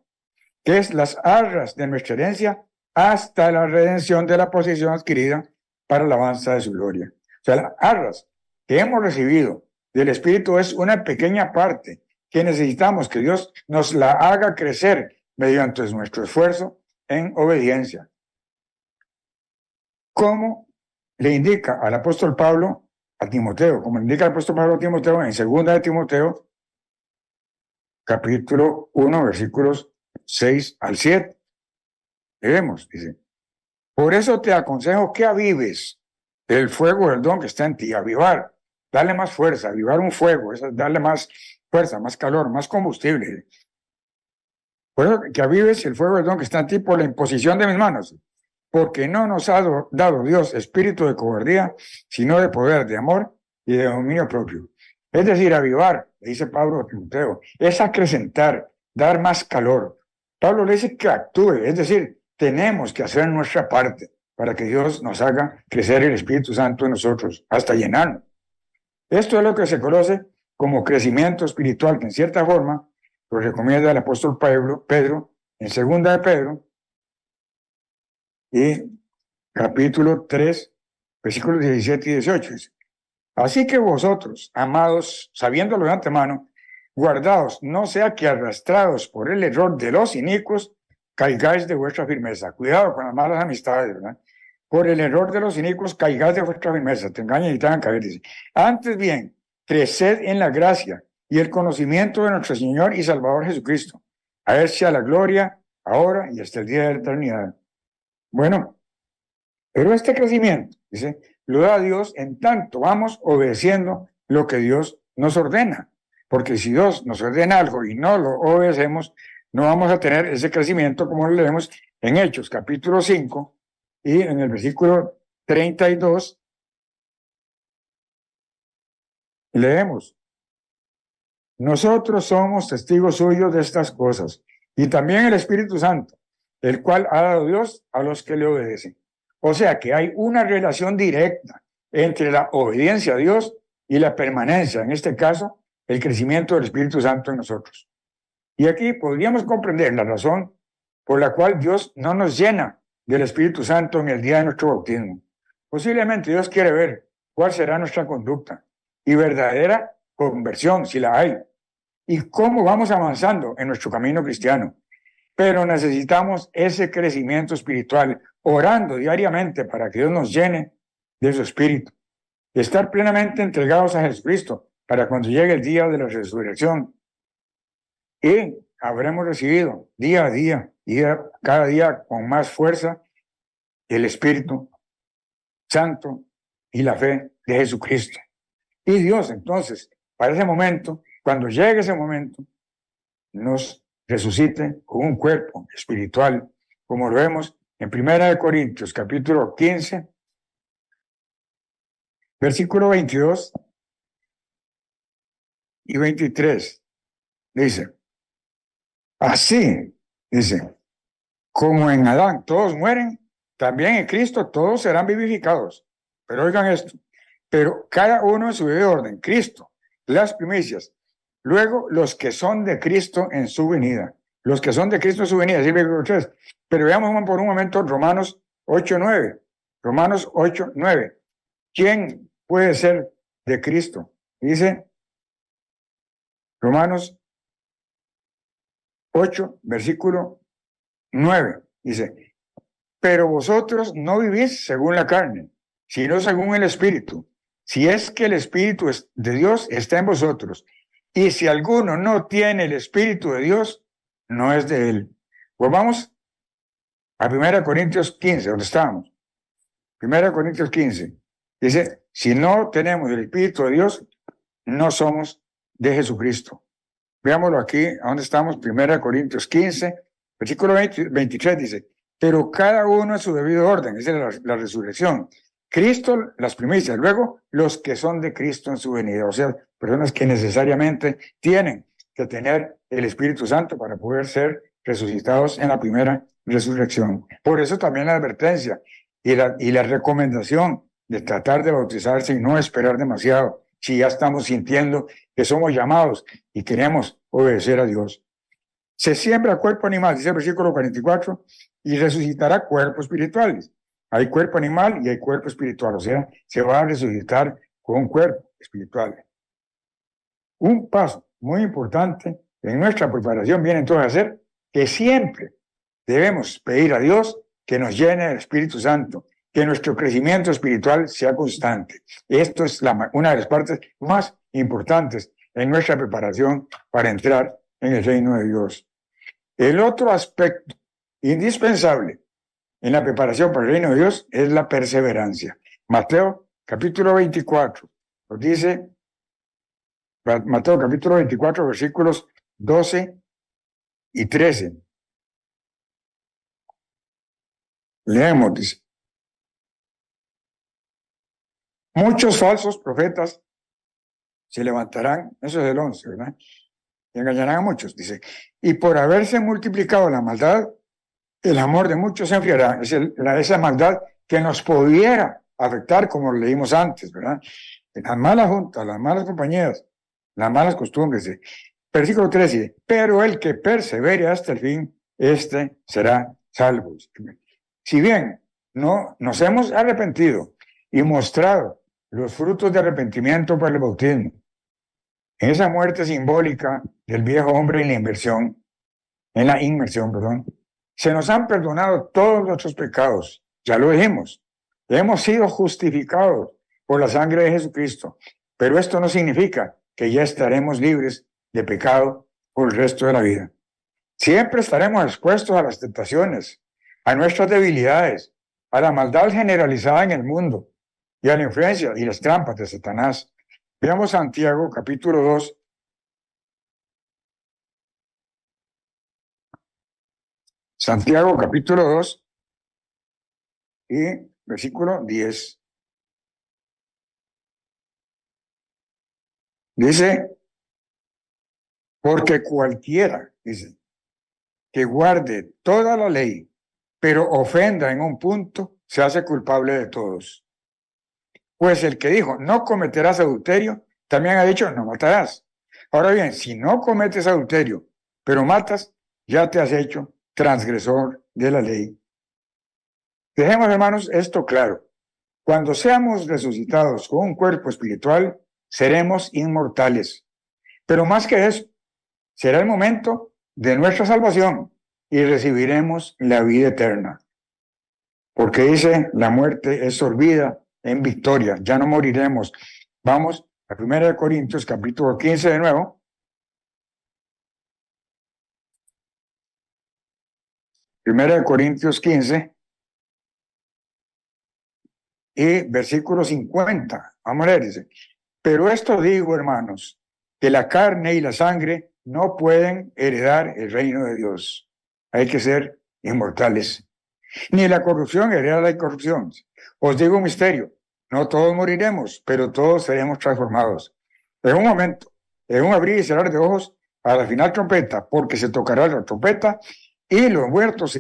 que es las arras de nuestra herencia hasta la redención de la posesión adquirida para la alabanza de su gloria. O sea, las arras que hemos recibido del Espíritu es una pequeña parte que necesitamos que Dios nos la haga crecer mediante nuestro esfuerzo en obediencia. Como le indica al apóstol Pablo a Timoteo, como le indica el apóstol Pablo a Timoteo en 2 de Timoteo, capítulo 1, versículos 6 al 7. Leemos, dice, por eso te aconsejo que avives el fuego del don que está en ti, avivar, darle más fuerza, avivar un fuego, es darle más fuerza, más calor, más combustible. Por eso que avives el fuego del don que está en ti por la imposición de mis manos, porque no nos ha dado Dios espíritu de cobardía, sino de poder, de amor y de dominio propio. Es decir, avivar, dice Pablo a Timoteo, es acrecentar, dar más calor. Pablo le dice que actúe, es decir, tenemos que hacer nuestra parte para que Dios nos haga crecer el Espíritu Santo en nosotros, hasta llenarnos. Esto es lo que se conoce como crecimiento espiritual, que en cierta forma lo recomienda el apóstol Pedro en 2 de Pedro, y capítulo 3, versículos 17 y 18. Dice, así que vosotros, amados, sabiéndolo de antemano, guardaos, no sea que arrastrados por el error de los inicuos, caigáis de vuestra firmeza. Cuidado con las malas amistades, ¿verdad? Por el error de los inicuos, caigáis de vuestra firmeza, te engañan y te hagan caer, dice. Antes bien, creced en la gracia y el conocimiento de nuestro Señor y Salvador Jesucristo. A él sea la gloria, ahora y hasta el día de la eternidad. Bueno, pero este crecimiento, dice, lo da Dios en tanto vamos obedeciendo lo que Dios nos ordena. Porque si Dios nos ordena algo y no lo obedecemos, no vamos a tener ese crecimiento como lo leemos en Hechos, capítulo 5, y en el versículo 32, leemos, nosotros somos testigos suyos de estas cosas, y también el Espíritu Santo, el cual ha dado Dios a los que le obedecen. O sea que hay una relación directa entre la obediencia a Dios y la permanencia, en este caso, el crecimiento del Espíritu Santo en nosotros. Y aquí podríamos comprender la razón por la cual Dios no nos llena del Espíritu Santo en el día de nuestro bautismo. Posiblemente Dios quiere ver cuál será nuestra conducta y verdadera conversión, si la hay, y cómo vamos avanzando en nuestro camino cristiano. Pero necesitamos ese crecimiento espiritual, orando diariamente para que Dios nos llene de su Espíritu, y estar plenamente entregados a Jesucristo para cuando llegue el día de la resurrección. Y habremos recibido día a día, cada día con más fuerza, el Espíritu Santo y la fe de Jesucristo. Y Dios, entonces, para ese momento, cuando llegue ese momento, nos resucite con un cuerpo espiritual, como lo vemos en 1 Corintios, capítulo 15, versículo 22 y 23. Dice, así, dice, como en Adán todos mueren, también en Cristo todos serán vivificados. Pero oigan esto, pero cada uno en su debido orden. Cristo, las primicias, luego los que son de Cristo en su venida. Los que son de Cristo en su venida, decir versículo 3. Pero veamos por un momento Romanos 8:9. Romanos 8:9. ¿Quién puede ser de Cristo? Dice Romanos 8, versículo 9. Dice, pero vosotros no vivís según la carne, sino según el Espíritu. Si es que el Espíritu de Dios está en vosotros. Y si alguno no tiene el Espíritu de Dios, no es de él. Pues vamos a 1 Corintios 15, donde estábamos. 1 Corintios 15. Dice, si no tenemos el Espíritu de Dios, no somos de Jesucristo. Veámoslo aquí, ¿a dónde estamos? 1 Corintios 15, versículo 23 dice, pero cada uno en su debido orden, esa es la resurrección. Cristo, las primicias, luego los que son de Cristo en su venida, o sea, personas que necesariamente tienen que tener el Espíritu Santo para poder ser resucitados en la primera resurrección. Por eso también la advertencia y la recomendación de tratar de bautizarse y no esperar demasiado, si ya estamos sintiendo que somos llamados y queremos obedecer a Dios. Se siembra cuerpo animal, dice el versículo 44, y resucitará cuerpos espirituales. Hay cuerpo animal y hay cuerpo espiritual, o sea, se va a resucitar con un cuerpo espiritual. Un paso muy importante en nuestra preparación viene entonces a ser que siempre debemos pedir a Dios que nos llene del Espíritu Santo, que nuestro crecimiento espiritual sea constante. Esto es una de las partes más importantes en nuestra preparación para entrar en el reino de Dios. El otro aspecto indispensable en la preparación para el reino de Dios es la perseverancia. Mateo capítulo 24 nos dice, Mateo capítulo 24 versículos 12 y 13. Leemos, dice, muchos falsos profetas se levantarán, eso es el 11, ¿verdad? Y engañarán a muchos, dice, y por haberse multiplicado la maldad, el amor de muchos se enfriará. Es esa maldad que nos pudiera afectar, como lo leímos antes, ¿verdad? Las malas juntas, las malas compañías, las malas costumbres. Versículo 13, pero el que persevere hasta el fin, este será salvo. Si bien no nos hemos arrepentido y mostrado los frutos de arrepentimiento por el bautismo, en esa muerte simbólica del viejo hombre en la inmersión, perdón, se nos han perdonado todos nuestros pecados, ya lo dijimos, hemos sido justificados por la sangre de Jesucristo, pero esto no significa que ya estaremos libres de pecado por el resto de la vida. Siempre estaremos expuestos a las tentaciones, a nuestras debilidades, a la maldad generalizada en el mundo y a la influencia y las trampas de Satanás. Veamos Santiago capítulo 2. Santiago capítulo 2 y versículo 10. Dice, porque cualquiera, dice, que guarde toda la ley pero ofenda en un punto, se hace culpable de todos. Pues el que dijo, no cometerás adulterio, también ha dicho, no matarás. Ahora bien, si no cometes adulterio, pero matas, ya te has hecho transgresor de la ley. Dejemos, hermanos, esto claro. Cuando seamos resucitados con un cuerpo espiritual, seremos inmortales. Pero más que eso, será el momento de nuestra salvación y recibiremos la vida eterna. Porque dice, la muerte es sorbida en victoria, ya no moriremos. Vamos a 1 Corintios capítulo 15 de nuevo. 1 Corintios 15 y versículo 50. Vamos a leer, dice. Pero esto digo, hermanos, que la carne y la sangre no pueden heredar el reino de Dios. Hay que ser inmortales. Ni la corrupción hereda la incorrupción. Os digo un misterio, no todos moriremos, pero todos seremos transformados. En un momento, en un abrir y cerrar de ojos, a la final trompeta, porque se tocará la trompeta y los muertos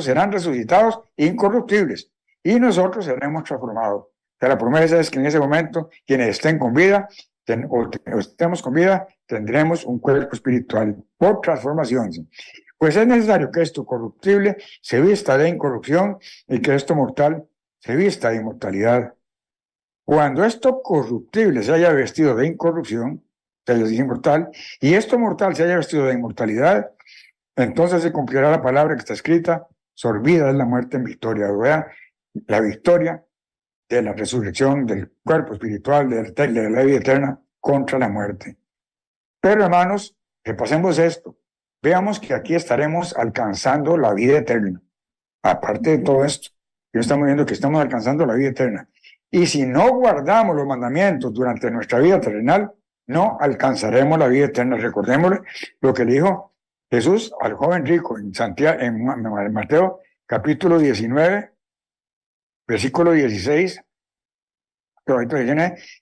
serán resucitados incorruptibles y nosotros seremos transformados. La promesa es que en ese momento quienes estén con vida o estemos con vida tendremos un cuerpo espiritual por transformación. Pues es necesario que esto corruptible se vista de incorrupción y que esto mortal se vista de inmortalidad. Cuando esto corruptible se haya vestido de incorrupción, se dice inmortal, y esto mortal se haya vestido de inmortalidad, entonces se cumplirá la palabra que está escrita, sorbida es la muerte en victoria. ¿Verdad? La victoria de la resurrección del cuerpo espiritual, de la vida eterna contra la muerte. Pero hermanos, repasemos esto. Veamos que aquí estaremos alcanzando la vida eterna. Aparte de todo esto, ya estamos viendo que estamos alcanzando la vida eterna. Y si no guardamos los mandamientos durante nuestra vida terrenal, no alcanzaremos la vida eterna. Recordémosle lo que le dijo Jesús al joven rico en Mateo capítulo 19, versículo 16.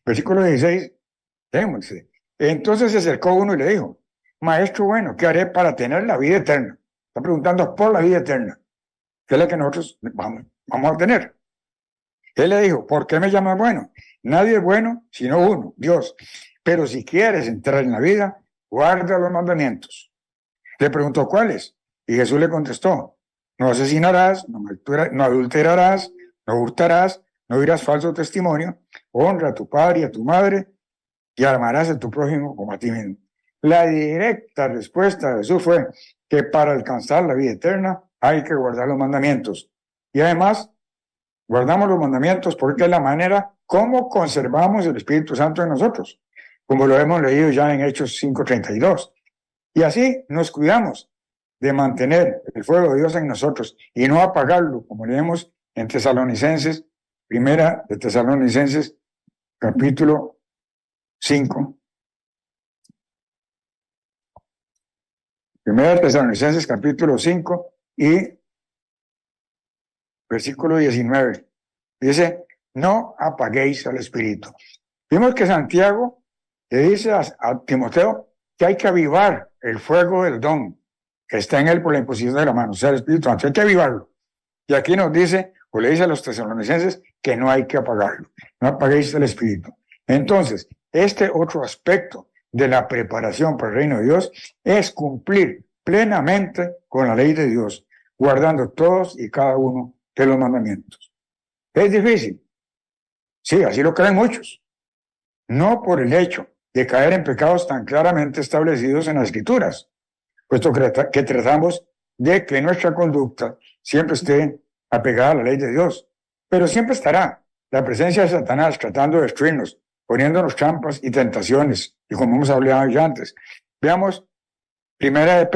Versículo 16, entonces se acercó uno y le dijo, Maestro bueno, ¿qué haré para tener la vida eterna? Está preguntando por la vida eterna, que es la que nosotros vamos a tener. Él le dijo, ¿por qué me llamas bueno? Nadie es bueno sino uno, Dios. Pero si quieres entrar en la vida, guarda los mandamientos. Le preguntó, ¿cuáles? Y Jesús le contestó, no asesinarás, no adulterarás, no hurtarás, no dirás falso testimonio, honra a tu padre y a tu madre y amarás a tu prójimo como a ti mismo. La directa respuesta de Jesús fue que para alcanzar la vida eterna hay que guardar los mandamientos. Y además, guardamos los mandamientos porque es la manera como conservamos el Espíritu Santo en nosotros, como lo hemos leído ya en Hechos 5:32. Y así nos cuidamos de mantener el fuego de Dios en nosotros y no apagarlo, como leemos en Tesalonicenses, primera de Tesalonicenses, capítulo 5. Primera de Tesalonicenses, capítulo 5 y versículo 19. Dice, no apaguéis al Espíritu. Vimos que Santiago le dice a Timoteo que hay que avivar el fuego del don que está en él por la imposición de la mano, o sea, el Espíritu Santo, hay que avivarlo. Y aquí nos dice, o le dice a los tesalonicenses, que no hay que apagarlo, no apaguéis el Espíritu. Entonces, este otro aspecto de la preparación para el reino de Dios es cumplir plenamente con la ley de Dios, guardando todos y cada uno de los mandamientos. ¿Es difícil? Sí, así lo creen muchos. No por el hecho de caer en pecados tan claramente establecidos en las Escrituras, puesto que tratamos de que nuestra conducta siempre esté apegada a la ley de Dios, pero siempre estará la presencia de Satanás tratando de destruirnos, poniéndonos trampas y tentaciones, y como hemos hablado ya antes. Veamos Primera de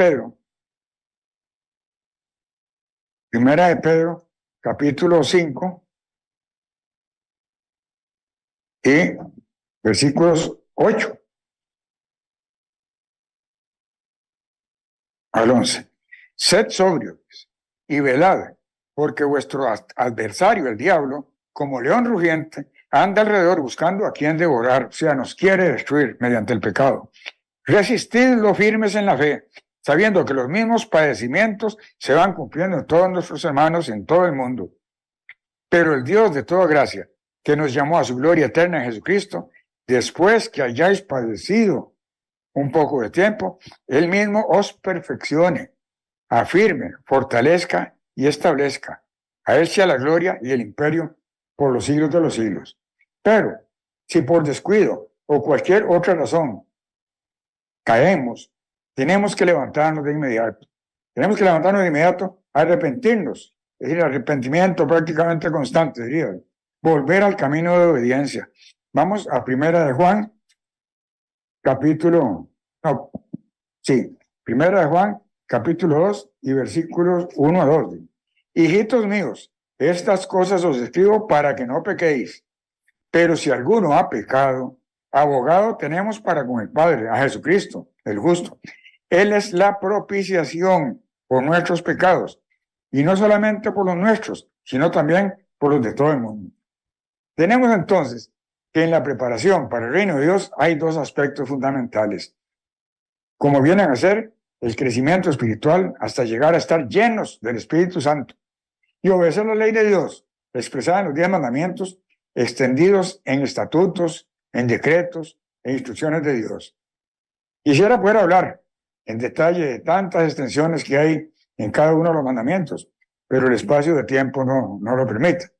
Pedro, capítulo 5, y versículos 8 al 11. Sed sobrios y velad, porque vuestro adversario, el diablo, como león rugiente, anda alrededor buscando a quien devorar, o sea, nos quiere destruir mediante el pecado. Resistidlo firmes en la fe, sabiendo que los mismos padecimientos se van cumpliendo en todos nuestros hermanos en todo el mundo. Pero el Dios de toda gracia, que nos llamó a su gloria eterna en Jesucristo, después que hayáis padecido un poco de tiempo, Él mismo os perfeccione, afirme, fortalezca y establezca. A Él sea la gloria y el imperio por los siglos de los siglos. Pero si por descuido o cualquier otra razón caemos, tenemos que levantarnos de inmediato. Tenemos que levantarnos de inmediato, arrepentirnos, es decir, arrepentimiento prácticamente constante, diría, volver al camino de obediencia. Vamos a Primera de Juan, Primera de Juan, capítulo 2 y versículos 1 a 2. Hijitos míos, estas cosas os escribo para que no pequéis. Pero si alguno ha pecado, abogado tenemos para con el Padre, a Jesucristo, el justo. Él es la propiciación por nuestros pecados, y no solamente por los nuestros, sino también por los de todo el mundo. Tenemos entonces que en la preparación para el reino de Dios hay dos aspectos fundamentales, como vienen a ser el crecimiento espiritual hasta llegar a estar llenos del Espíritu Santo y obedecer la ley de Dios, expresada en los 10 mandamientos, extendidos en estatutos, en decretos e instrucciones de Dios. Quisiera poder hablar en detalle de tantas extensiones que hay en cada uno de los mandamientos, pero el espacio de tiempo no lo permite.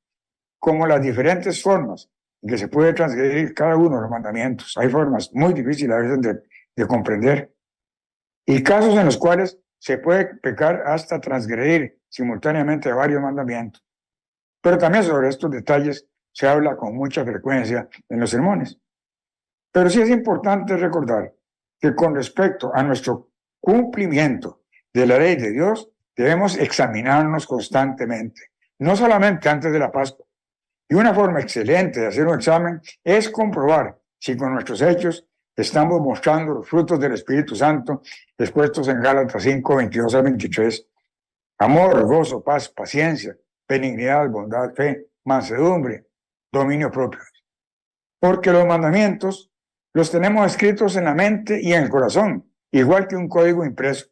Como las diferentes formas en que se puede transgredir cada uno de los mandamientos. Hay formas muy difíciles a veces de comprender y casos en los cuales se puede pecar hasta transgredir simultáneamente varios mandamientos. Pero también sobre estos detalles se habla con mucha frecuencia en los sermones. Pero sí es importante recordar que con respecto a nuestro cumplimiento de la ley de Dios, debemos examinarnos constantemente, no solamente antes de la Pascua. Y una forma excelente de hacer un examen es comprobar si con nuestros hechos estamos mostrando los frutos del Espíritu Santo expuestos en Gálatas 5, 22 al 23. Amor, gozo, paz, paciencia, benignidad, bondad, fe, mansedumbre, dominio propio. Porque los mandamientos los tenemos escritos en la mente y en el corazón, igual que un código impreso.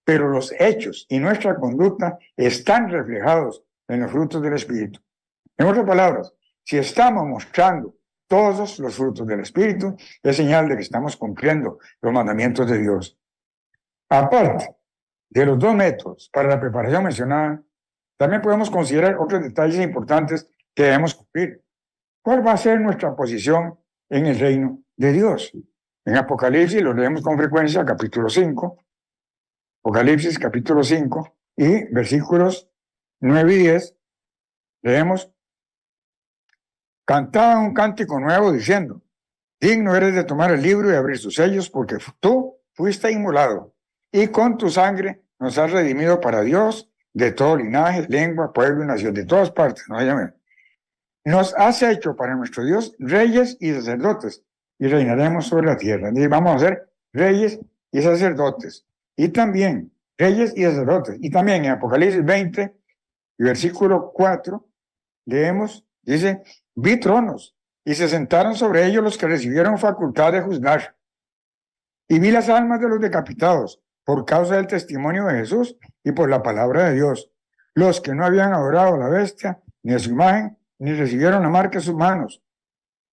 Pero los hechos y nuestra conducta están reflejados en los frutos del Espíritu. En otras palabras, si estamos mostrando todos los frutos del Espíritu, es señal de que estamos cumpliendo los mandamientos de Dios. Aparte de los dos métodos para la preparación mencionada, también podemos considerar otros detalles importantes que debemos cumplir. ¿Cuál va a ser nuestra posición en el reino de Dios? En Apocalipsis lo leemos con frecuencia, capítulo 5, Apocalipsis capítulo 5 y versículos 9 y 10, leemos: cantaban un cántico nuevo diciendo: digno eres de tomar el libro y abrir sus sellos, porque tú fuiste inmolado y con tu sangre nos has redimido para Dios de todo linaje, lengua, pueblo y nación, de todas partes. Nos has hecho para nuestro Dios reyes y sacerdotes y reinaremos sobre la tierra. Y vamos a ser reyes y sacerdotes. Y también reyes y sacerdotes. Y también en Apocalipsis 20 y versículo 4 leemos, dice: vi tronos y se sentaron sobre ellos los que recibieron facultad de juzgar. Y vi las almas de los decapitados por causa del testimonio de Jesús y por la palabra de Dios, los que no habían adorado a la bestia ni a su imagen, ni recibieron la marca en sus manos,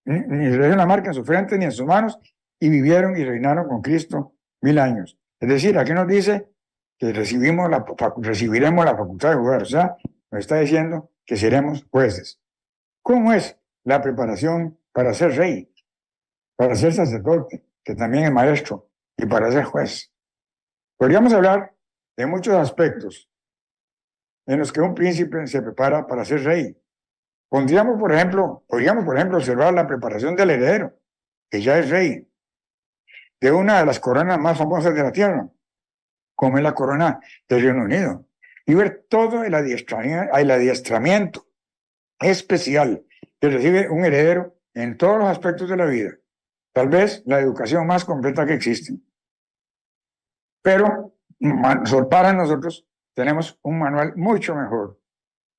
ni recibieron la marca en su frente ni en sus manos, y vivieron y reinaron con Cristo 1000 años. Es decir, aquí nos dice que recibiremos la facultad de juzgar, o sea, nos está diciendo que seremos jueces. ¿Cómo es la preparación para ser rey, para ser sacerdote, que también es maestro, y para ser juez? Podríamos hablar de muchos aspectos en los que un príncipe se prepara para ser rey. Podríamos, por ejemplo, observar la preparación del heredero, que ya es rey, de una de las coronas más famosas de la tierra, como es la corona del Reino Unido, y ver todo el adiestramiento especial que recibe un heredero en todos los aspectos de la vida, tal vez la educación más completa que existe. Pero para nosotros tenemos un manual mucho mejor.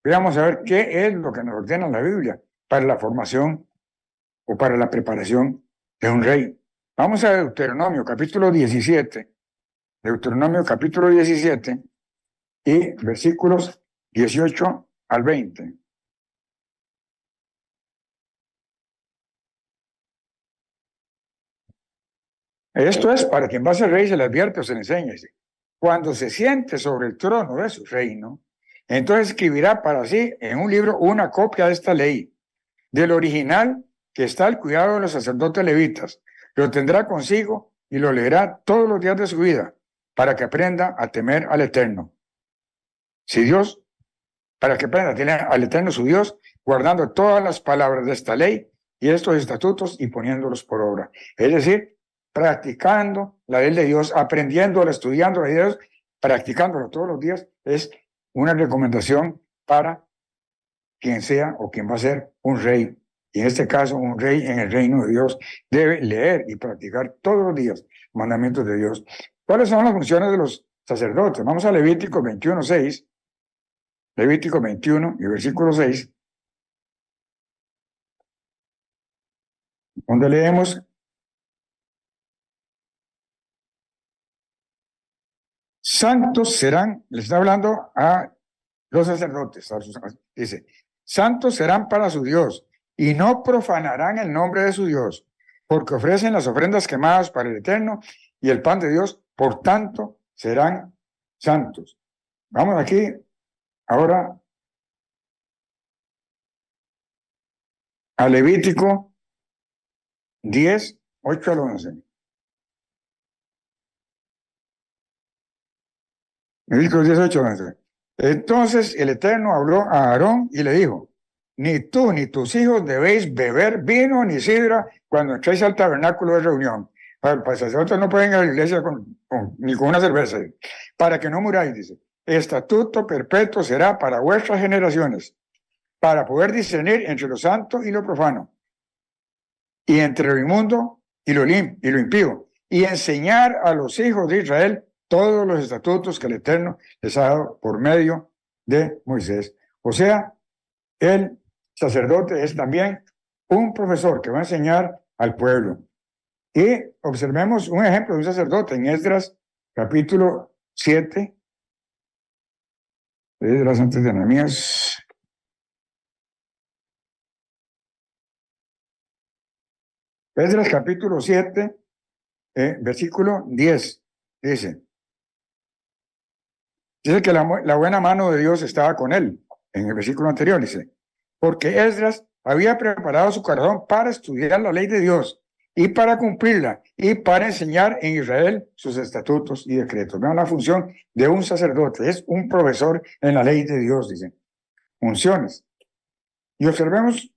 Vamos a ver qué es lo que nos ordena la Biblia para la formación o para la preparación de un rey. Vamos a Deuteronomio, capítulo 17, Deuteronomio capítulo 17 y versículos 18 al 20. Esto es para quien va a ser rey, se le advierte o se le enseña. Dice, cuando se siente sobre el trono de su reino, entonces escribirá para sí en un libro una copia de esta ley, del original que está al cuidado de los sacerdotes levitas. Lo tendrá consigo y lo leerá todos los días de su vida, para que aprenda a temer al Eterno. Si Dios, para que aprenda a temer al Eterno su Dios, guardando todas las palabras de esta ley y estos estatutos y poniéndolos por obra. Es decir, practicando la ley de Dios, aprendiéndola, estudiando la ley de Dios, practicándolo todos los días, es una recomendación para quien sea o quien va a ser un rey. Y en este caso, un rey en el reino de Dios debe leer y practicar todos los días mandamientos de Dios. ¿Cuáles son las funciones de los sacerdotes? Vamos a Levítico 21:6. Levítico 21 y versículo 6, donde leemos: santos serán, le está hablando a los sacerdotes, dice, santos serán para su Dios y no profanarán el nombre de su Dios, porque ofrecen las ofrendas quemadas para el Eterno y el pan de Dios, por tanto serán santos. Vamos aquí ahora a Levítico 10, 8 al 11. Levítico 10, 8 al 11. Entonces el Eterno habló a Aarón y le dijo: ni tú ni tus hijos debéis beber vino ni sidra cuando entréis al tabernáculo de reunión. Para el sacerdote no pueden ir a la iglesia ni con una cerveza, para que no muráis, dice. Estatuto perpetuo será para vuestras generaciones, para poder discernir entre lo santo y lo profano, y entre lo inmundo y lo impío, y enseñar a los hijos de Israel todos los estatutos que el Eterno les ha dado por medio de Moisés. O sea, el sacerdote es también un profesor que va a enseñar al pueblo. Y observemos un ejemplo de un sacerdote en Esdras capítulo 7, Esdras antes de Nehemías. Esdras capítulo 7, versículo 10, dice que la buena mano de Dios estaba con él. En el versículo anterior dice, porque Esdras había preparado su corazón para estudiar la ley de Dios y para cumplirla y para enseñar en Israel sus estatutos y decretos. Vean la función de un sacerdote, es un profesor en la ley de Dios, dice. Funciones. Y observemos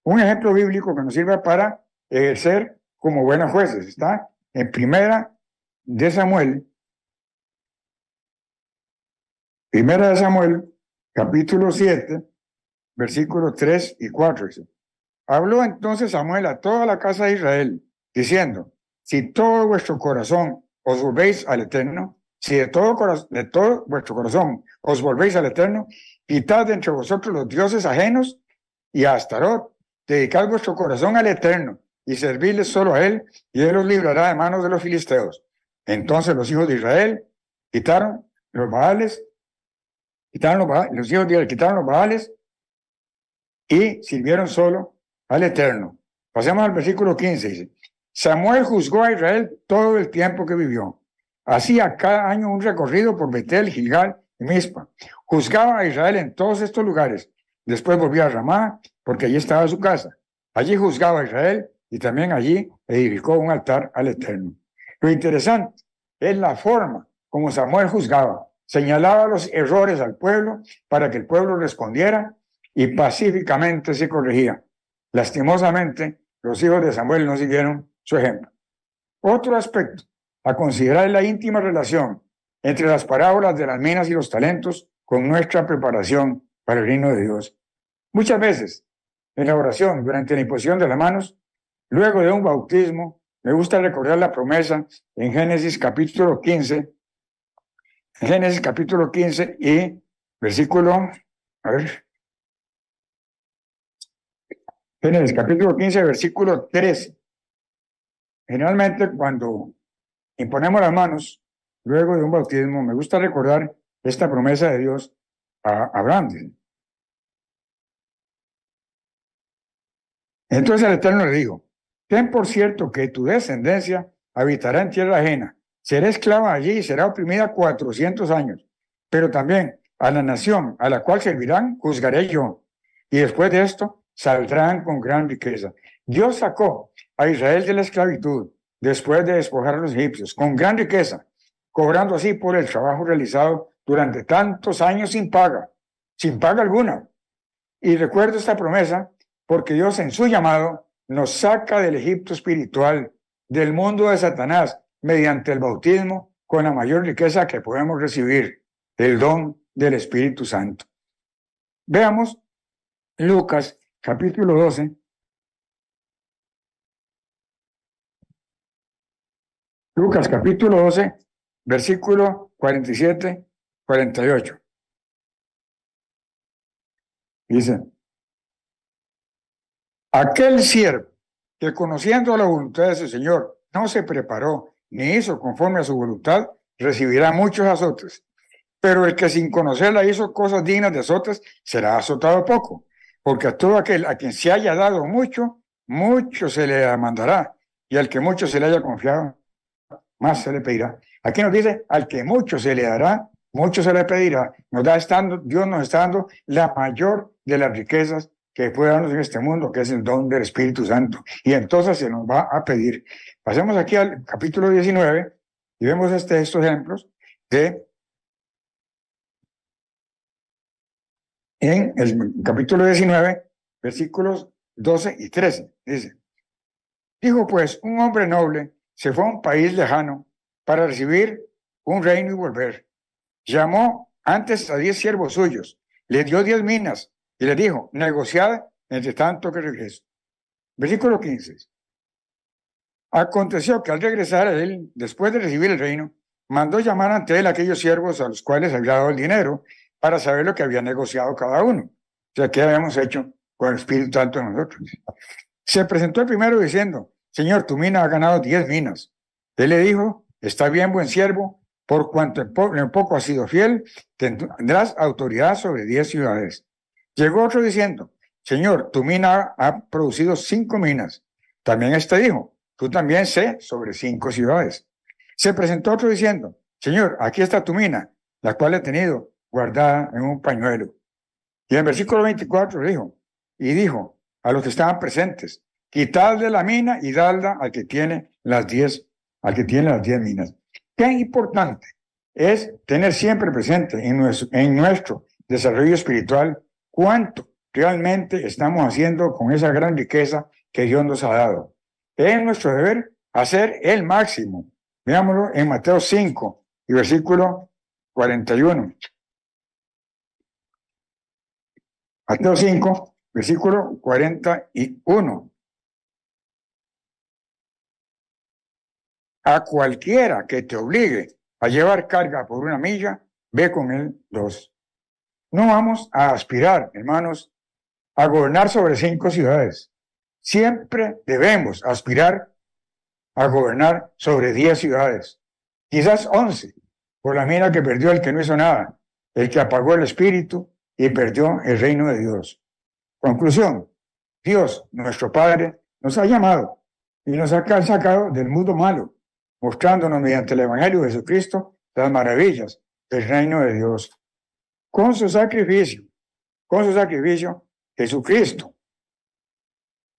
un ejemplo bíblico que nos sirva para ejercer como buenos jueces. Está en Primera de Samuel, capítulo 7, versículos 3 y 4. Dice, habló entonces Samuel a toda la casa de Israel, diciendo, si todo vuestro corazón os volvéis al Eterno, si de todo vuestro corazón os volvéis al Eterno, quitad de entre vosotros los dioses ajenos y a Astarot, dedicad vuestro corazón al Eterno y servidle solo a él, y él os librará de manos de los filisteos. Entonces los hijos de Israel quitaron los baales, los hijos de Israel quitaron los baales y sirvieron solo al Eterno. Pasemos al versículo 15, dice, Samuel juzgó a Israel todo el tiempo que vivió. Hacía cada año un recorrido por Betel, Gilgal y Mizpa. Juzgaba a Israel en todos estos lugares. Después volvió a Ramá, porque allí estaba su casa. Allí juzgaba a Israel y también allí edificó un altar al Eterno. Lo interesante es la forma como Samuel juzgaba. Señalaba los errores al pueblo para que el pueblo respondiera y pacíficamente se corregía. Lastimosamente, los hijos de Samuel no siguieron su ejemplo. Otro aspecto a considerar es la íntima relación entre las parábolas de las minas y los talentos con nuestra preparación para el reino de Dios. Muchas veces, en la oración, durante la imposición de las manos, luego de un bautismo, me gusta recordar la promesa en Génesis capítulo 15 y versículo, Génesis capítulo 15, versículo 13. Generalmente cuando imponemos las manos, luego de un bautismo. Me gusta recordar esta promesa de Dios a Abraham. Entonces el Eterno le dijo: ten por cierto que tu descendencia habitará en tierra ajena, será esclava allí y será oprimida 400 años, pero también a la nación a la cual servirán juzgaré yo, y después de esto saldrán con gran riqueza. Dios sacó a Israel de la esclavitud después de despojar a los egipcios con gran riqueza, cobrando así por el trabajo realizado durante tantos años sin paga alguna. Y recuerdo esta promesa porque Dios en su llamado nos saca del Egipto espiritual, del mundo de Satanás, mediante el bautismo con la mayor riqueza que podemos recibir, el don del Espíritu Santo. Veamos Lucas capítulo 12. Lucas capítulo 12, versículo 47, 48. Dice: aquel siervo que conociendo la voluntad de su Señor no se preparó ni hizo conforme a su voluntad, recibirá muchos azotes. Pero el que sin conocerla hizo cosas dignas de azotes, será azotado poco. Porque a todo aquel a quien se haya dado mucho, mucho se le demandará. Y al que mucho se le haya confiado, más se le pedirá. Aquí nos dice: al que mucho se le dará, mucho se le pedirá. Dios nos está dando la mayor de las riquezas que puede darnos en este mundo, que es el don del Espíritu Santo. Y entonces se nos va a pedir. Pasemos aquí al capítulo 19 y vemos estos ejemplos en el capítulo 19, versículos 12 y 13. Dice: dijo pues un hombre noble, se fue a un país lejano para recibir un reino y volver. Llamó antes a 10 siervos suyos, les dio 10 minas y les dijo: negociad entre tanto que regreso. Versículo 15. Aconteció que al regresar a él, después de recibir el reino, mandó llamar ante él a aquellos siervos a los cuales había dado el dinero para saber lo que había negociado cada uno. O sea, ¿qué habíamos hecho con el Espíritu Santo de nosotros? Se presentó el primero diciendo: Señor, tu mina ha ganado 10 minas. Él le dijo: está bien, buen siervo, por cuanto en poco has sido fiel, tendrás autoridad sobre 10 ciudades. Llegó otro diciendo: Señor, tu mina ha producido 5 minas. También este dijo: tú también sé sobre 5 ciudades. Se presentó otro diciendo: Señor, aquí está tu mina, la cual he tenido guardada en un pañuelo. Y en el versículo 24 dijo a los que estaban presentes: quitadle la mina y dadla al que tiene las 10 minas. Qué importante es tener siempre presente en nuestro desarrollo espiritual cuánto realmente estamos haciendo con esa gran riqueza que Dios nos ha dado. Es nuestro deber hacer el máximo. Veámoslo en Mateo 5 y versículo 41. Mateo 5, versículo 41. A cualquiera que te obligue a llevar carga por 1 milla, ve con él 2. No vamos a aspirar, hermanos, a gobernar sobre 5 ciudades. Siempre debemos aspirar a gobernar sobre 10 ciudades, quizás 11, por la mina que perdió el que no hizo nada, el que apagó el espíritu y perdió el reino de Dios. Conclusión: Dios, nuestro Padre, nos ha llamado y nos ha sacado del mundo malo, mostrándonos mediante el Evangelio de Jesucristo las maravillas del reino de Dios. Con su sacrificio, Jesucristo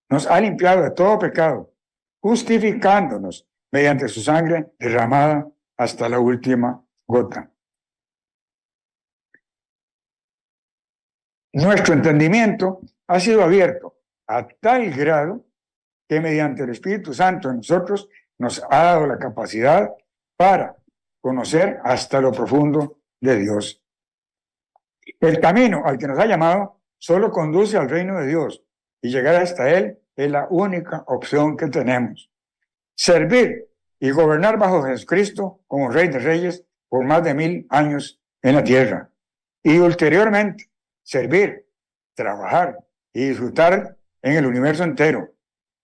nos ha limpiado de todo pecado, justificándonos mediante su sangre derramada hasta la última gota. Nuestro entendimiento ha sido abierto a tal grado que mediante el Espíritu Santo en nosotros nos ha dado la capacidad para conocer hasta lo profundo de Dios. El camino al que nos ha llamado solo conduce al reino de Dios, y llegar hasta él es la única opción que tenemos. Servir y gobernar bajo Jesucristo como Rey de Reyes por más de 1000 años en la tierra, y ulteriormente servir, trabajar y disfrutar en el universo entero,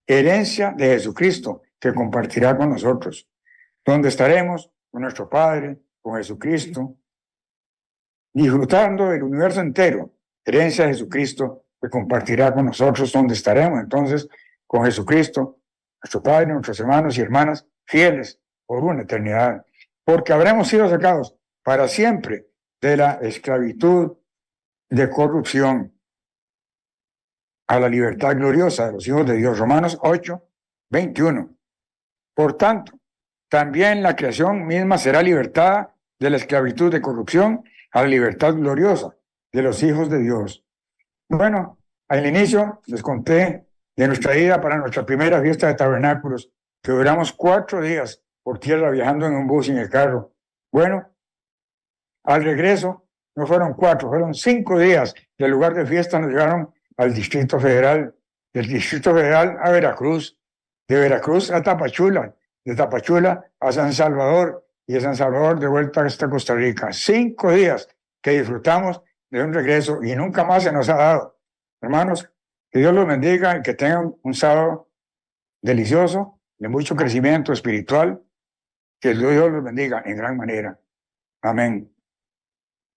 herencia de Jesucristo que compartirá con nosotros, donde estaremos con nuestro Padre, con Jesucristo, disfrutando del universo entero, herencia de Jesucristo, que compartirá con nosotros donde estaremos entonces con Jesucristo, nuestro Padre, nuestros hermanos y hermanas fieles por una eternidad, porque habremos sido sacados para siempre de la esclavitud de corrupción a la libertad gloriosa de los hijos de Dios. Romanos 8, 21. Por tanto, también la creación misma será libertada de la esclavitud de corrupción a la libertad gloriosa de los hijos de Dios. Bueno, al inicio les conté de nuestra ida para nuestra primera fiesta de tabernáculos, que duramos 4 días por tierra viajando en un bus y en el carro. Bueno, al regreso no fueron 4, fueron 5 días. Del lugar de fiesta nos llevaron al Distrito Federal, del Distrito Federal a Veracruz, de Veracruz a Tapachula, de Tapachula a San Salvador y de San Salvador de vuelta hasta Costa Rica. 5 días que disfrutamos de un regreso y nunca más se nos ha dado. Hermanos, que Dios los bendiga y que tengan un sábado delicioso, de mucho crecimiento espiritual. Que Dios los bendiga en gran manera. Amén.